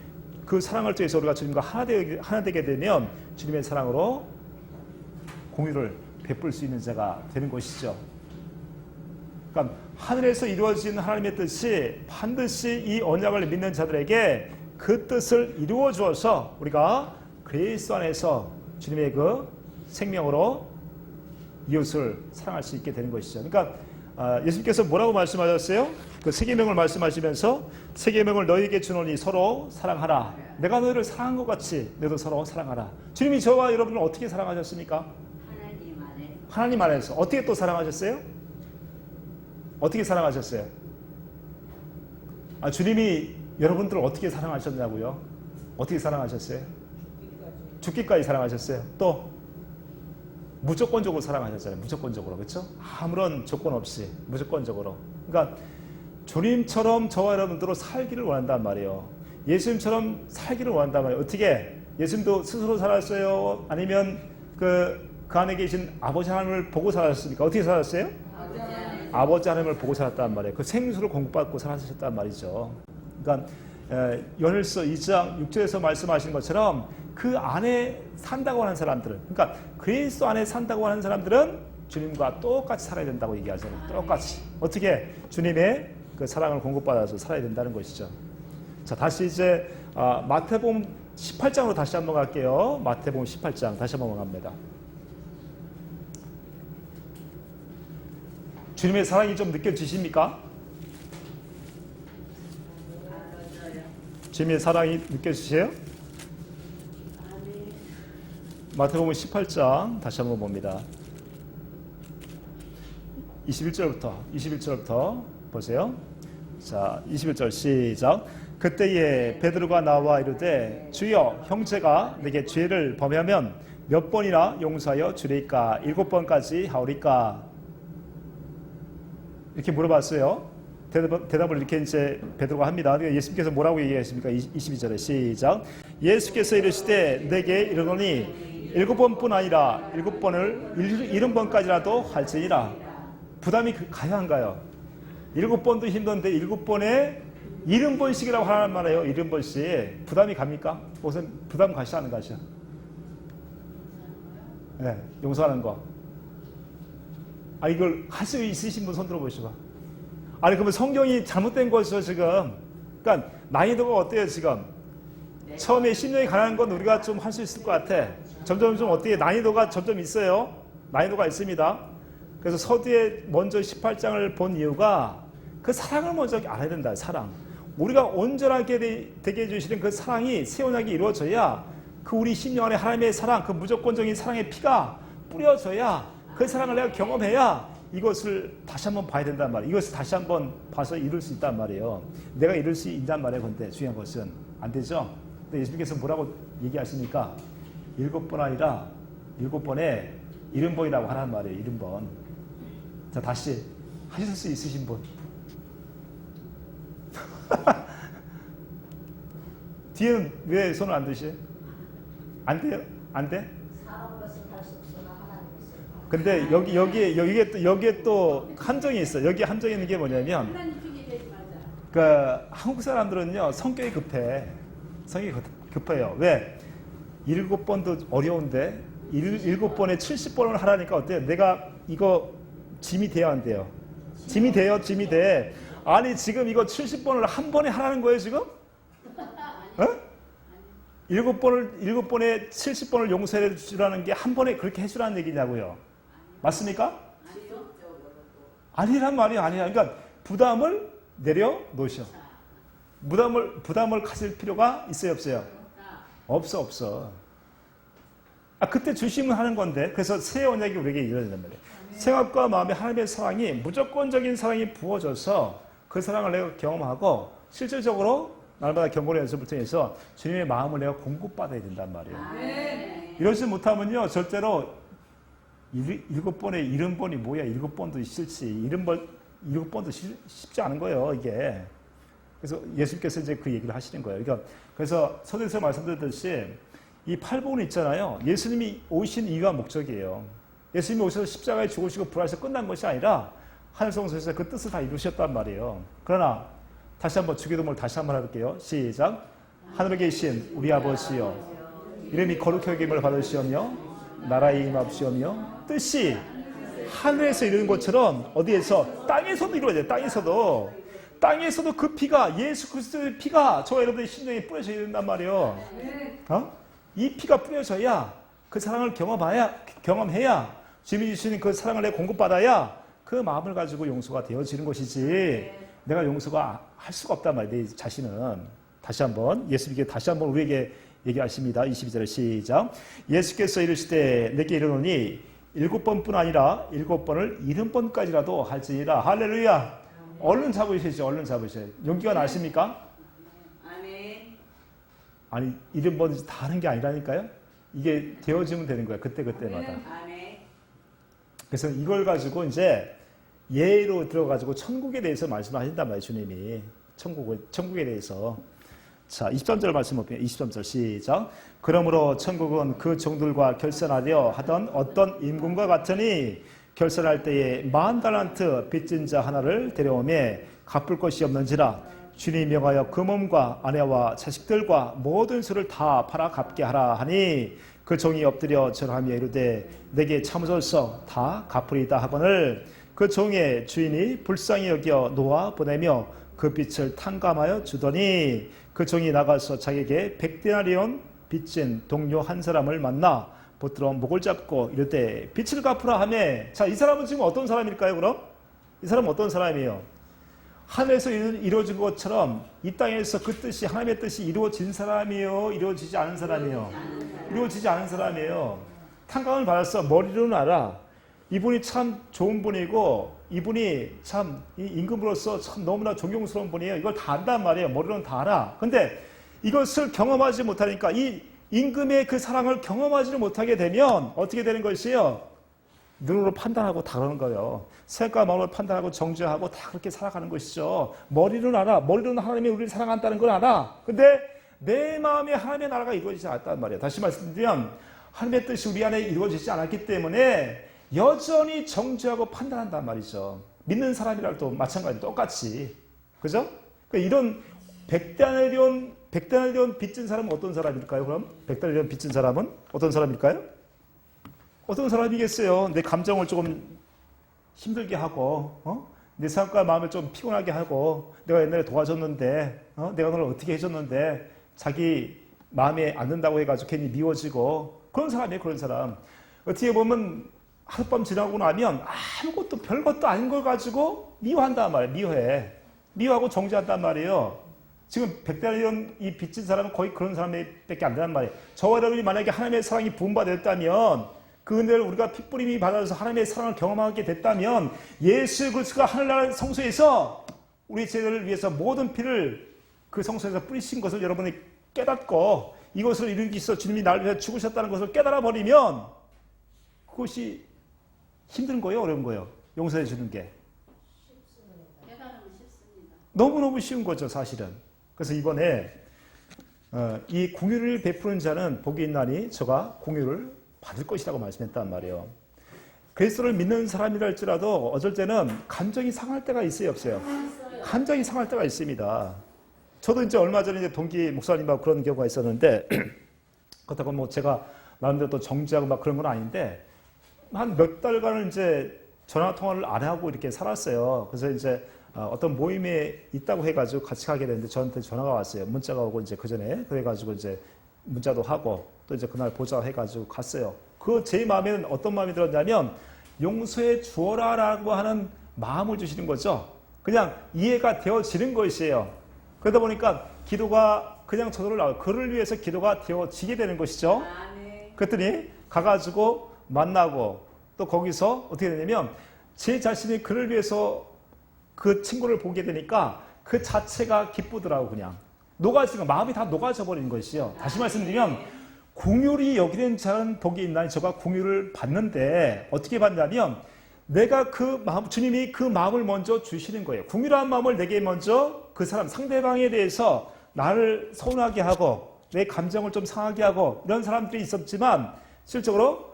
그 사랑을 통해서 우리가 주님과 하나 되게 되면 주님의 사랑으로 공유를 베풀 수 있는 자가 되는 것이죠. 그러니까 하늘에서 이루어진 하나님의 뜻이 반드시 이 언약을 믿는 자들에게 그 뜻을 이루어 주어서 우리가 그리스도 안에서 주님의 그 생명으로 이웃을 사랑할 수 있게 되는 것이죠. 그러니까 예수님께서 뭐라고 말씀하셨어요? 그 세 계명을 말씀하시면서 세 계명을 너희에게 주노니 서로 사랑하라. 내가 너희를 사랑한 것 같이 너희도 서로 사랑하라. 주님이 저와 여러분을 어떻게 사랑하셨습니까? 하나님 안에서. 어떻게 또 사랑하셨어요? 어떻게 사랑하셨어요? 주님이 여러분들을 어떻게 사랑하셨냐고요? 어떻게 사랑하셨어요? 죽기까지 사랑하셨어요. 또 무조건적으로 사랑하셨잖아요. 무조건적으로. 그렇죠? 아무런 조건 없이 무조건적으로. 그러니까 주님처럼 저와 여러분들로 살기를 원한단 말이에요. 예수님처럼 살기를 원한단 말이에요. 어떻게? 예수님도 스스로 살았어요? 아니면 그 안에 계신 아버지 하나님을 보고 살았습니까? 어떻게 살았어요? 아버지 하나님을 보고 살았단 말이에요. 그 생수를 공급받고 살았단 말이죠. 그러니까 요한일서 2장 6절에서 말씀하신 것처럼 그 안에 산다고 하는 사람들은, 그러니까 그리스도 안에 산다고 하는 사람들은 주님과 똑같이 살아야 된다고 얘기하잖아요. 똑같이. 어떻게? 주님의 그 사랑을 공급받아서 살아야 된다는 것이죠. 자, 다시 이제 마태복음 18장으로 다시 한번 갈게요. 마태복음 18장 다시 한번 갑니다. 주님의 사랑이 좀 느껴지십니까? 주님의 사랑이 느껴지세요? 마태복음 18장 다시 한번 봅니다. 21절부터 보세요. 자, 21절 시작. 그때에 베드로가 나와 이르되 주여, 형제가 내게 죄를 범하면 몇 번이나 용서하여 주리까? 7번까지 하오리까? 이렇게 물어봤어요. 대답을 이렇게 이제 베드로가 합니다. 예수님께서 뭐라고 얘기하십니까? 22절에 시작. 예수께서 이르시되 내게 이르노니 7번뿐 아니라 7번을 70번까지라도 할지니라. 부담이 가요한가요? 7번도 힘든데 7번에 70번씩이라고 하는 말이에요. 70번씩. 부담이 갑니까? 우선 부담 가시하는 거죠. 네, 용서하는 거. 이걸 할 수 있으신 분 손 들어보시고. 그러면 성경이 잘못된 거죠, 지금. 그러니까 난이도가 어때요, 지금? 처음에 신령이 가능한 건 우리가 좀 할 수 있을 것 같아. 점점 좀 어떻게 난이도가 점점 있어요. 난이도가 있습니다. 그래서 서두에 먼저 18장을 본 이유가 그 사랑을 먼저 알아야 된다. 사랑. 우리가 온전하게 되게 해주시는 그 사랑이 새 언약이 이루어져야 그 우리 심령 안에 하나님의 사랑, 그 무조건적인 사랑의 피가 뿌려져야 그 사랑을 내가 경험해야 이것을 다시 한번 봐야 된단 말이에요. 이것을 다시 한번 봐서 이룰 수 있단 말이에요. 내가 이룰 수 있단 말이에요. 그런데 중요한 것은 안 되죠. 근데 예수님께서 뭐라고 얘기하십니까? 7번 아니라 7번에 70번이라고 하란 말이에요. 70번. 자, 다시 하실 수 있으신 분. 뒤에는 왜 손을 안 드시? 안 돼요? 안 돼? 근데 여기에 또 함정이 있어. 여기 함정이 있는 게 뭐냐면, 그 한국 사람들은요 성격이 급해. 성격이 급해요. 왜? 7번도 어려운데 7번에 70번을 하라니까 어때요? 내가 이거 짐이 돼야 안 돼요? 짐이 돼요? 짐이 돼. 아니 지금 이거 70번을 한 번에 하라는 거예요 지금? 어? 7번에 70번을 용서해 주라는 게 한 번에 그렇게 해주라는 얘기냐고요. 맞습니까? 아니란 말이 아니야. 그러니까 부담을 내려놓으셔. 부담을 가질 필요가 있어요, 없어요? 없어. 그때 주시면 하는 건데. 그래서 새 언약이 우리에게 이루어진단 말이에요. 생각과 마음에 하나님의 사랑이 무조건적인 사랑이 부어져서 그 사랑을 내가 경험하고 실질적으로 날마다 경건의 연습을 통해서 주님의 마음을 내가 공급받아야 된단 말이에요. 이러지 못하면요 절대로 7번에 70번이 뭐야? 7번도 싫지. 7번도 쉽지 않은 거예요, 이게. 그래서 예수님께서 이제 그 얘기를 하시는 거예요. 그래서 서두에서 말씀드렸듯이 이 팔복은 있잖아요. 예수님이 오신 이유와 목적이에요. 예수님이 오셔서 십자가에 죽으시고 부활해서 끝난 것이 아니라 하늘성소에서 그 뜻을 다 이루셨단 말이에요. 그러나 다시 한번 주기도문을 다시 한번 해볼게요. 시작. 하늘에 계신 우리 아버지여, 이름이 거룩히 여김을 받으시오며 나라의 임합시오며 뜻이 하늘에서 이루는 것처럼 어디에서? 땅에서도 이루어져요. 땅에서도 그 피가, 예수 그리스도의 피가 저와 여러분의 심령에 뿌려져야 된단 말이에요. 이 피가 뿌려져야 그 사랑을 경험해야 주님이 주시는 그 사랑을 내가 공급받아야 그 마음을 가지고 용서가 되어지는 것이지 내가 용서가 할 수가 없단 말이에요. 내 자신은. 다시 한번 예수님께 다시 한번 우리에게 얘기하십니다. 22절에 시작. 예수께서 이르시되 내게 이르노니 7번뿐 아니라 7번을 70번까지라도 할지니라. 할렐루야. 얼른 잡으시죠. 용기가 나십니까? 아니 70번이 다 하는 게 아니라니까요. 이게 되어지면 되는 거야. 그때마다. 그래서 이걸 가지고 이제 예로 들어가지고 천국에 대해서 말씀하신단 말이에요. 주님이 천국에 대해서. 자, 23절 말씀 볼게요. 23절 시작. 그러므로 천국은 그 종들과 결산하려 하던 어떤 임금과 같으니 결산할 때에 10,000달란트 빚진 자 하나를 데려오매 갚을 것이 없는지라 주님 명하여 그 몸과 아내와 자식들과 모든 수를 다 팔아 갚게 하라 하니 그 종이 엎드려 절하며 이르되 내게 참으소서 다 갚으리다 하거늘 그 종의 주인이 불쌍히 여겨 놓아 보내며 그 빚을 탕감하여 주더니 그 종이 나가서 자기에게 100데나리온 빚진 동료 한 사람을 만나 붙들어 목을 잡고 이르되 빚을 갚으라 하매. 자, 이 사람은 지금 어떤 사람일까요? 그럼 이 사람은 어떤 사람이에요? 하늘에서 이루어진 것처럼 이 땅에서 그 뜻이, 하나님의 뜻이 이루어진 사람이에요? 이루어지지 않은 사람이에요? 이루어지지 않은 사람이에요. 탕감을 받았어. 머리로는 알아. 이분이 참 좋은 분이고 이분이 참 임금으로서 참 너무나 존경스러운 분이에요. 이걸 다 안단 말이에요. 머리로는 다 알아. 근데 이것을 경험하지 못하니까, 이 임금의 그 사랑을 경험하지 못하게 되면 어떻게 되는 것이에요? 눈으로 판단하고 다 그러는 거예요. 생각과 마음으로 판단하고 정죄하고 다 그렇게 살아가는 것이죠. 머리로는 알아. 머리로는 하나님이 우리를 사랑한다는 걸 알아. 근데 내 마음에 하나님의 나라가 이루어지지 않았단 말이에요. 다시 말씀드리면 하나님의 뜻이 우리 안에 이루어지지 않았기 때문에 여전히 정죄하고 판단한단 말이죠. 믿는 사람이라도 마찬가지로 똑같이. 그죠? 그러니까 이런 100데나리온 빚진 사람은 어떤 사람일까요? 그럼 100데나리온 빚진 사람은 어떤 사람일까요? 어떤 사람이겠어요? 내 감정을 조금 힘들게 하고, 내 생각과 마음을 좀 피곤하게 하고, 내가 옛날에 도와줬는데, 내가 너를 어떻게 해줬는데, 자기 마음에 안 든다고 해가지고 괜히 미워지고, 그런 사람이에요, 그런 사람. 어떻게 보면 하룻밤 지나고 나면 아무것도 별것도 아닌 걸 가지고 미워한단 말이에요. 미워하고 정죄한단 말이에요. 지금 100데나리온 이 빚진 사람은 거의 그런 사람밖에 안 된단 말이에요. 저와 여러분이 만약에 하나님의 사랑이 부음받았다면, 그 은혜를 우리가 핏부림이 받아서 하나님의 사랑을 경험하게 됐다면, 예수 그리스도가 하늘나라 성소에서 우리 죄를 위해서 모든 피를 그 성소에서 뿌리신 것을 여러분이 깨닫고 이것을 이루기 위해서 주님이 나를 위해 죽으셨다는 것을 깨달아 버리면 그것이 힘든 거예요, 어려운 거예요? 용서해 주는 게. 너무너무 쉬운 거죠, 사실은. 그래서 이번에 이 공유를 베푸는 자는 복이 있나니 저가 공유를 받을 것이라고 말씀했단 말이에요. 그리스도를 믿는 사람이라 할지라도 어쩔 때는 감정이 상할 때가 있어요, 없어요? 감정이 상할 때가 있습니다. 저도 이제 얼마 전에 이제 동기 목사님하고 그런 경우가 있었는데, 그렇다고 뭐 제가 나름대로 또 정지하고 막 그런 건 아닌데, 한 몇 달간은 이제 전화 통화를 안 하고 이렇게 살았어요. 그래서 이제 어떤 모임에 있다고 해가지고 같이 가게 됐는데 저한테 전화가 왔어요. 문자가 오고 이제 그 전에 그래가지고 이제 문자도 하고 또 이제 그날 보자 해가지고 갔어요. 그 제 마음에는 어떤 마음이 들었냐면 용서해 주어라라고 하는 마음을 주시는 거죠. 그냥 이해가 되어지는 것이에요. 그러다 보니까 기도가 그냥 저절로 나와요. 그를 위해서 기도가 되어지게 되는 것이죠. 그랬더니 가가지고 만나고 또 거기서 어떻게 되냐면 제 자신이 그를 위해서 그 친구를 보게 되니까 그 자체가 기쁘더라고. 그냥 녹아지고 마음이 다 녹아져 버리는 것이요. 다시 말씀드리면 공유를 여기는 자는 복이 있나니 저가 공유를 받는데 어떻게 받냐면 내가 그 마음, 주님이 그 마음을 먼저 주시는 거예요. 공유라는 마음을 내게 먼저 그 사람 상대방에 대해서 나를 서운하게 하고 내 감정을 좀 상하게 하고 이런 사람들이 있었지만 실적으로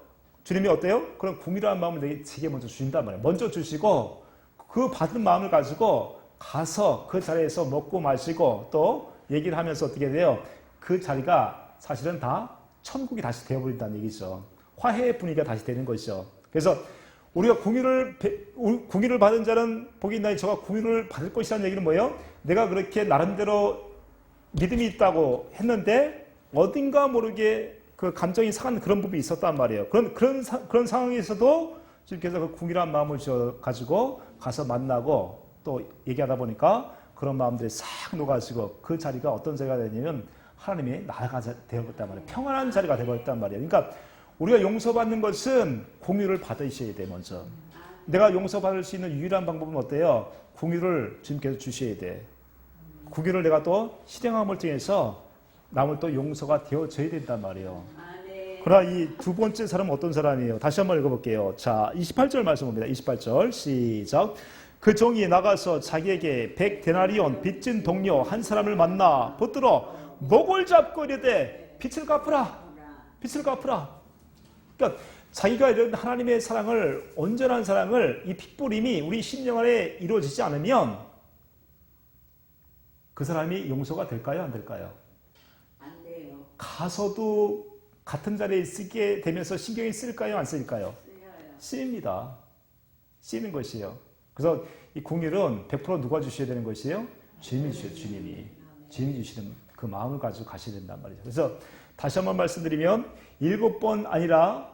주님이 어때요? 그런 공유라는 마음을 제게 먼저 주신단 말이에요. 먼저 주시고 그 받은 마음을 가지고 가서 그 자리에서 먹고 마시고 또 얘기를 하면서 어떻게 돼요? 그 자리가 사실은 다 천국이 다시 되어버린다는 얘기죠. 화해의 분위기가 다시 되는 것이죠. 그래서 우리가 공유를 받은 자는 복이 있나니 저가 공유를 받을 것이라는 얘기는 뭐예요? 내가 그렇게 나름대로 믿음이 있다고 했는데 어딘가 모르게 그 감정이 상한 그런 부분이 있었단 말이에요. 그런 상황에서도 주님께서 그 궁일한 마음을 가지고 가서 만나고 또 얘기하다 보니까 그런 마음들이 싹 녹아지고 그 자리가 어떤 자리가 되냐면 하나님의 나라가 되어버렸단 말이에요. 평안한 자리가 되어버렸단 말이에요. 그러니까 우리가 용서받는 것은 공유를 받으셔야 돼. 먼저 내가 용서받을 수 있는 유일한 방법은 어때요? 공유를 주님께서 주셔야 돼. 공유를 내가 또 실행함을 통해서 남을 또 용서가 되어져야 된단 말이에요. 그러나 이 두 번째 사람은 어떤 사람이에요? 다시 한번 읽어볼게요. 자, 28절 말씀 봅니다. 28절 시작. 그 종이 나가서 자기에게 100데나리온 빚진 동료 한 사람을 만나 붙들어 목을 잡고 이르되 빚을 갚으라. 빚을 갚으라. 그러니까 자기가 이런 하나님의 사랑을, 온전한 사랑을, 이 핏부림이 우리 심령 안에 이루어지지 않으면 그 사람이 용서가 될까요? 안 될까요? 안 돼요. 가서도 같은 자리에 있게 되면서 신경이 쓰일까요? 안 쓰일까요? 쓰입니다. 쓰이는 것이에요. 그래서 이 공일은 100% 누가 주셔야 되는 것이에요? 주님이 주셔요. 주님이. 주님이 주시는 그 마음을 가지고 가셔야 된단 말이죠. 그래서 다시 한번 말씀드리면 7번 아니라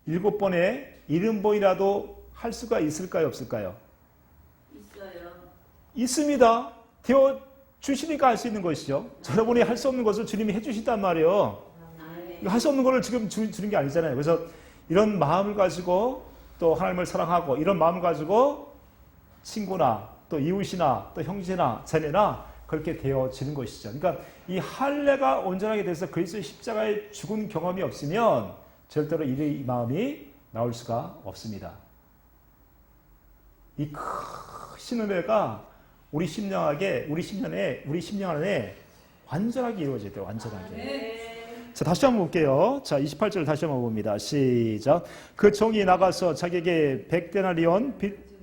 7번에 70번이라도 할 수가 있을까요? 없을까요? 있어요. 있습니다. 되어 주시니까 할 수 있는 것이죠. 여러분이 할 수 없는 것을 주님이 해주신단 말이에요. 할 수 없는 것을 지금 주는 게 아니잖아요. 그래서 이런 마음을 가지고 또 하나님을 사랑하고 이런 마음을 가지고 친구나 또 이웃이나 또 형제나 자매나 그렇게 되어지는 것이죠. 그러니까 이 할례가 온전하게 돼서 그리스도의 십자가에 죽은 경험이 없으면 절대로 이 마음이 나올 수가 없습니다. 이 큰 은혜가 우리 심령 안에 완전하게 이루어져야 돼요. 완전하게. 자, 다시 한번 볼게요. 자, 28절 다시 한번 봅니다. 시작. 그 종이 나가서 자기에게 100데나리온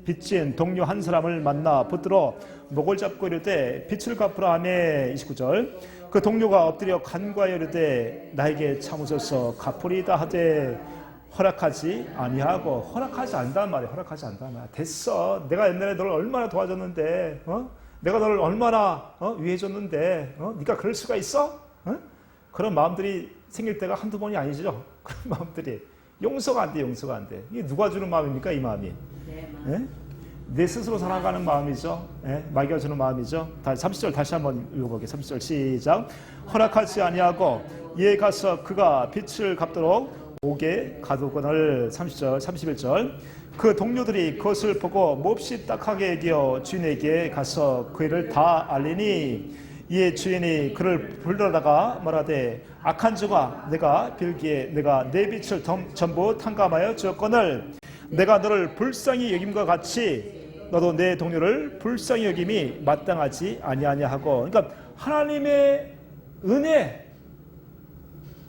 빚진 동료 한 사람을 만나 붙들어 목을 잡고 이르되 빚을 갚으라 하며 29절. 그 동료가 엎드려 간과하여 이르되 나에게 참으소서 갚으리다 하되 허락하지 아니하고 허락하지 않단 말이에요. 허락하지 않단 말이에요. 됐어. 내가 옛날에 너를 얼마나 도와줬는데, 내가 너를 얼마나 위해줬는데, 네가 그럴 수가 있어? 그런 마음들이 생길 때가 한두 번이 아니죠. 그런 마음들이 용서가 안 돼, 용서가 안 돼. 이게 누가 주는 마음입니까, 이 마음이? 네? 내 스스로 살아가는 마음이죠. 맡겨주는 마음이죠. 30절 다시 한번 읽어볼게요. 30절 시작. 허락하지 아니하고 이에 가서 그가 빚을 갚도록 옥에 가두거늘. 30절 31절. 그 동료들이 그것을 보고 몹시 딱하게 여겨 주인에게 가서 그 일을 다 알리니 이에 주인이 그를 불러다가 말하되 악한 종아 내가 빌기에 내가 내 빚을 전부 탕감하여 주었거늘 내가 너를 불쌍히 여김과 같이 너도 내 동료를 불쌍히 여김이 마땅하지 아니하냐 하고. 그러니까 하나님의 은혜,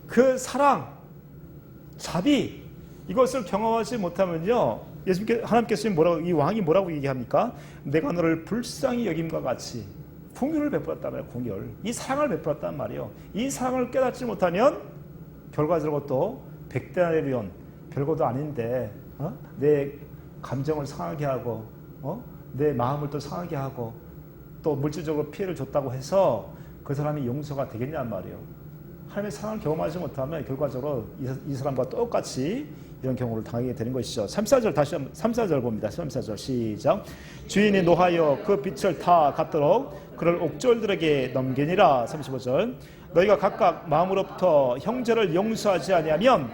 그 사랑, 자비 이것을 경험하지 못하면요, 하나님께서 이 왕이 뭐라고 얘기합니까? 내가 너를 불쌍히 여김과 같이 공유를 베풀었단 말이에요. 공유. 이 사랑을 베풀었단 말이에요. 이 사랑을 깨닫지 못하면 결과적으로 또 100데나리온 별것도 아닌데 내 감정을 상하게 하고 내 마음을 또 상하게 하고 또 물질적으로 피해를 줬다고 해서 그 사람이 용서가 되겠냔 말이에요. 하나님의 사랑을 경험하지 못하면 결과적으로 이 사람과 똑같이 이런 경우를 당하게 되는 것이죠. 34절 다시 한번 34절 봅니다. 34절 시작. 주인이 노하여 그 빚을 다 갚도록 그를 옥졸들에게 넘기니라. 35절. 너희가 각각 마음으로부터 형제를 용서하지 아니하면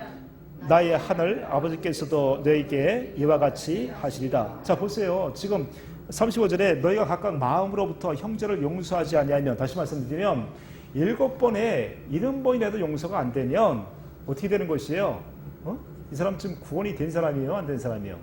나의 하늘 아버지께서도 너에게 이와 같이 하시리라. 자, 보세요. 지금 35절에 너희가 각각 마음으로부터 형제를 용서하지 아니하면, 다시 말씀드리면 7번에 70번이라도 용서가 안 되면 어떻게 되는 것이에요? 이 사람 지금 구원이 된 사람이에요? 안 된 사람이에요?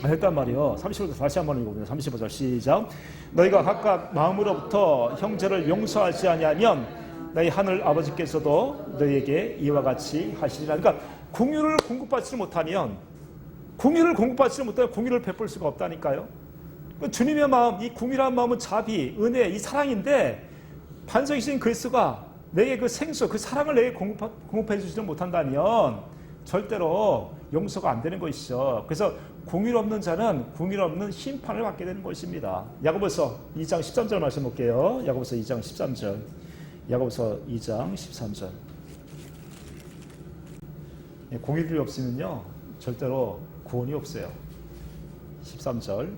안 됐단 말이에요. 35절 다시 한번 읽어보면 35절 시작. 너희가 각각 마음으로부터 형제를 용서하지 아니하면 너희 하늘 아버지께서도 너희에게 이와 같이 하시리라. 그러니까 공유를 공급받지 못하면 공유를 베풀 수가 없다니까요. 주님의 마음, 이 공유라는 마음은 자비, 은혜, 이 사랑인데 반석이신 그리스도가 내게 그 생수, 그 사랑을 내게 공급해 주지 못한다면 절대로 용서가 안 되는 것이죠. 그래서 공의 없는 자는 공의 없는 심판을 받게 되는 것입니다. 야고보서 2장 13절 말씀 볼게요. 야고보서 2장 13절. 야고보서 2장 13절. 공의들이 없으면요 절대로 구원이 없어요. 13절.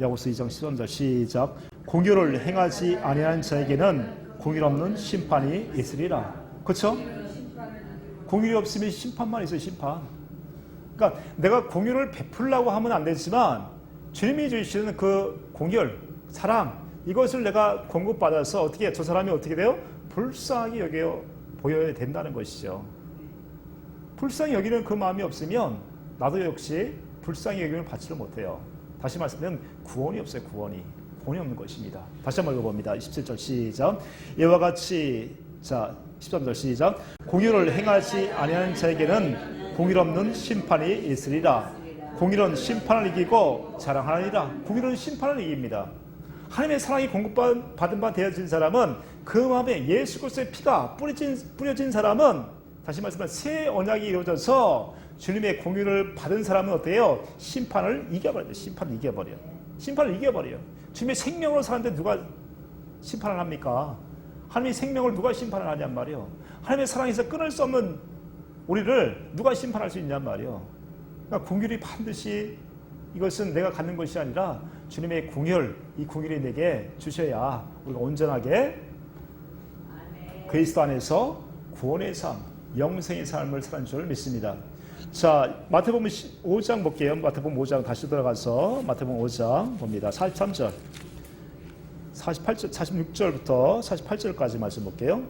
야고보서 2장 13절 시작. 공의를 행하지 아니하는 자에게는 공의 없는 심판이 있으리라. 그렇죠? 공의가 없으면 심판만 있어요. 심판. 그러니까 내가 공의를 베풀려고 하면 안 되지만 주님이 주시는 그 공의, 사랑 이것을 내가 공급받아서 어떻게 저 사람이 어떻게 돼요? 불쌍하게 보여야 된다는 것이죠. 불쌍히 여기는 그 마음이 없으면 나도 역시 불쌍히 여김을 받지를 못해요. 다시 말씀드리면 구원이 없어요. 구원이 없는 것입니다. 다시 한번 읽어봅니다. 17절 시작. 이와 같이 13절 시작. 공의를 행하지 아니하는 자에게는 공의롭는 심판이 있으리라. 공의는 심판을 이기고 자랑하느니라. 공의는 심판을 이깁니다. 하나님의 사랑이 공급받은 바 되어진 사람은 그 마음에 예수 그리스도의 피가 뿌려진 사람은 다시 말씀하면 새 언약이 이루어져서 주님의 공의를 받은 사람은 어때요? 심판을 이겨버려요. 심판을 이겨버려요. 주님의 생명으로 사는데 누가 심판을 합니까? 하나님의 생명을 누가 심판을 하냔 말이에요. 하나님의 사랑에서 끊을 수 없는 우리를 누가 심판할 수 있냔 말이에요. 그러니까 공의를 반드시 이것은 내가 갖는 것이 아니라 주님의 공의를, 이 공의를 내게 주셔야 우리가 온전하게 그리스도 안에서 구원의 삶, 영생의 삶을 사는 줄 믿습니다. 자, 마태복음 5장 볼게요. 마태복음 5장 다시 돌아가서 마태복음 5장 봅니다. 43절, 48절, 46절부터 48절까지 말씀 볼게요.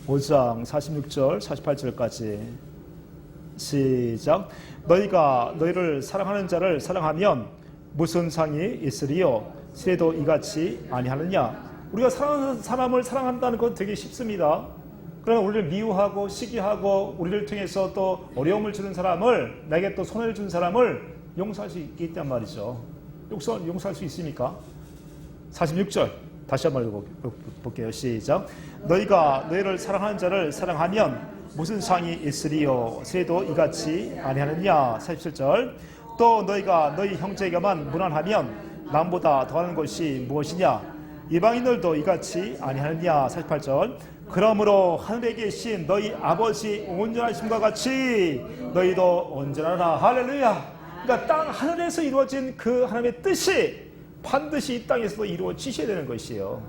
5장 46절, 48절까지 시작. 너희가 너희를 사랑하는 자를 사랑하면 무슨 상이 있으리요? 세도 이같이 아니하느냐? 우리가 사랑하는 사람을 사랑한다는 건 되게 쉽습니다. 그러나 우리를 미워하고 시기하고 우리를 통해서 또 어려움을 주는 사람을, 내게 또 손해를 주는 사람을 용서할 수 있단 말이죠. 용서할 수 있습니까? 46절 다시 한번 읽어볼게요. 시작. 너희가 너희를 사랑하는 자를 사랑하면 무슨 상이 있으리요? 세도 이같이 아니하느냐? 47절. 또 너희가 너희 형제에게만 무난하면 남보다 더하는 것이 무엇이냐? 이방인들도 이같이 아니하느냐? 48절. 그러므로 하늘에 계신 너희 아버지 온전하심과 같이 너희도 온전하라. 할렐루야. 그러니까 땅 하늘에서 이루어진 그 하나님의 뜻이 반드시 이 땅에서도 이루어지셔야 되는 것이에요.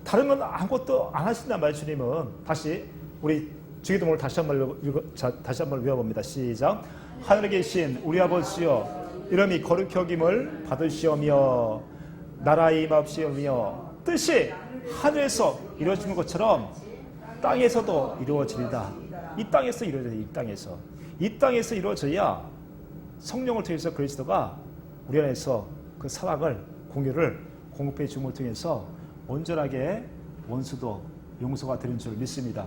다른 건 아무것도 안 하신단 말이에요. 주님은. 다시 우리 주기도문을 다시 한번 외워봅니다. 시작. 하늘에 계신 우리 아버지여, 이름이 거룩히 여김을 받으시오며 나라의 임하시오며 뜻이 하늘에서 이루어지는 것처럼 땅에서도 이루어집니다. 이 땅에서 이루어져요. 이 땅에서 이루어져야 성령을 통해서 그리스도가 우리 안에서 그 사랑을, 공유를 공급해 줌을 통해서 온전하게 원수도 용서가 되는 줄 믿습니다.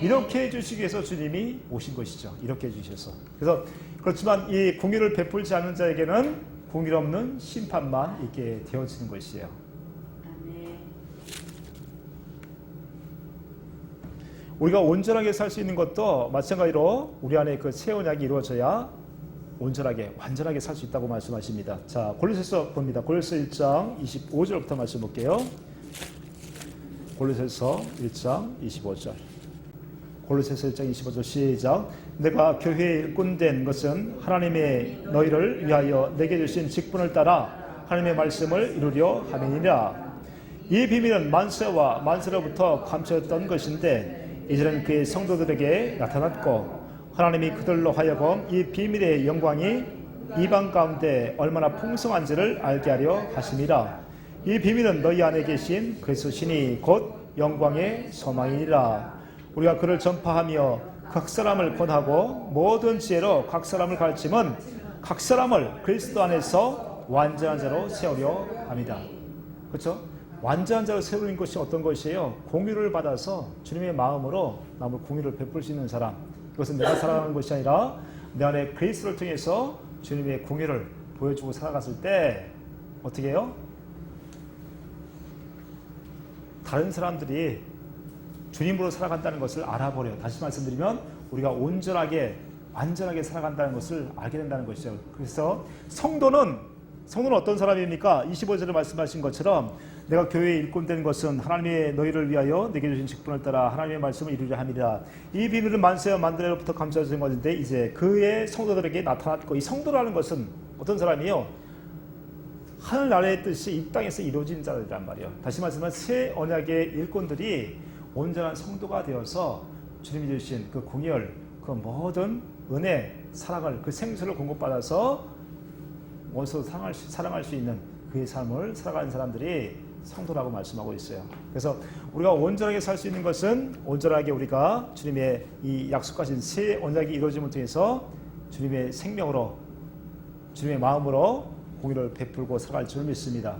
이렇게 해주시기 위해서 주님이 오신 것이죠. 이렇게 해주셔서. 그래서 그렇지만 이 공의를 베풀지 않는 자에게는 공의롭는 심판만 있게 되어지는 것이에요. 우리가 온전하게 살 수 있는 것도 마찬가지로 우리 안에 그 새 언약이 이루어져야 온전하게, 완전하게 살 수 있다고 말씀하십니다. 자, 골로새서 봅니다. 골로새 1장 25절부터 말씀 볼게요. 골로새서 1장 25절. 골로새서 1장 25절 시작. 내가 교회에 일꾼된 것은 하나님의 너희를 위하여 내게 주신 직분을 따라 하나님의 말씀을 이루려 함이니라. 이 비밀은 만세와 만세로부터 감춰졌던 것인데 이제는 그의 성도들에게 나타났고 하나님이 그들로 하여금 이 비밀의 영광이 이방 가운데 얼마나 풍성한지를 알게 하려 하심이라. 이 비밀은 너희 안에 계신 그리스도 신이 곧 영광의 소망이니라. 우리가 그를 전파하며 각 사람을 권하고 모든 지혜로 각 사람을 가르침은 각 사람을 그리스도 안에서 완전한 자로 세우려 합니다. 그렇죠? 완전한 자로 세우는 것이 어떤 것이에요? 공유를 받아서 주님의 마음으로 남을 공유를 베풀 수 있는 사람. 이것은 내가 살아가는 것이 아니라 내 안에 그리스도를 통해서 주님의 공유를 보여주고 살아갔을 때 어떻게 해요? 다른 사람들이 주님으로 살아간다는 것을 알아버려요. 다시 말씀드리면 우리가 온전하게, 완전하게 살아간다는 것을 알게 된다는 것이죠. 그래서 성도는 어떤 사람입니까? 25절에 말씀하신 것처럼 내가 교회에 일꾼된 것은 하나님의 너희를 위하여 내게 주신 직분을 따라 하나님의 말씀을 이루려 함이라. 이 비밀은 만세와 만대로부터 감춰진 것인데 이제 그의 성도들에게 나타났고, 이 성도라는 것은 어떤 사람이요? 하늘나라의 뜻이 이 땅에서 이루어진 자들이란 말이에요. 다시 말씀하면 새 언약의 일꾼들이 온전한 성도가 되어서 주님이 주신 그 공의를, 그 모든 은혜, 사랑을, 그 생수를 공급받아서 원수도 사랑할 수 있는 그의 삶을 살아가는 사람들이 성도라고 말씀하고 있어요. 그래서 우리가 온전하게 살 수 있는 것은 온전하게 우리가 주님의 이 약속하신 새 언약이 이루어짐을 통해서 주님의 생명으로 주님의 마음으로 공의를 베풀고 살아갈 줄 믿습니다.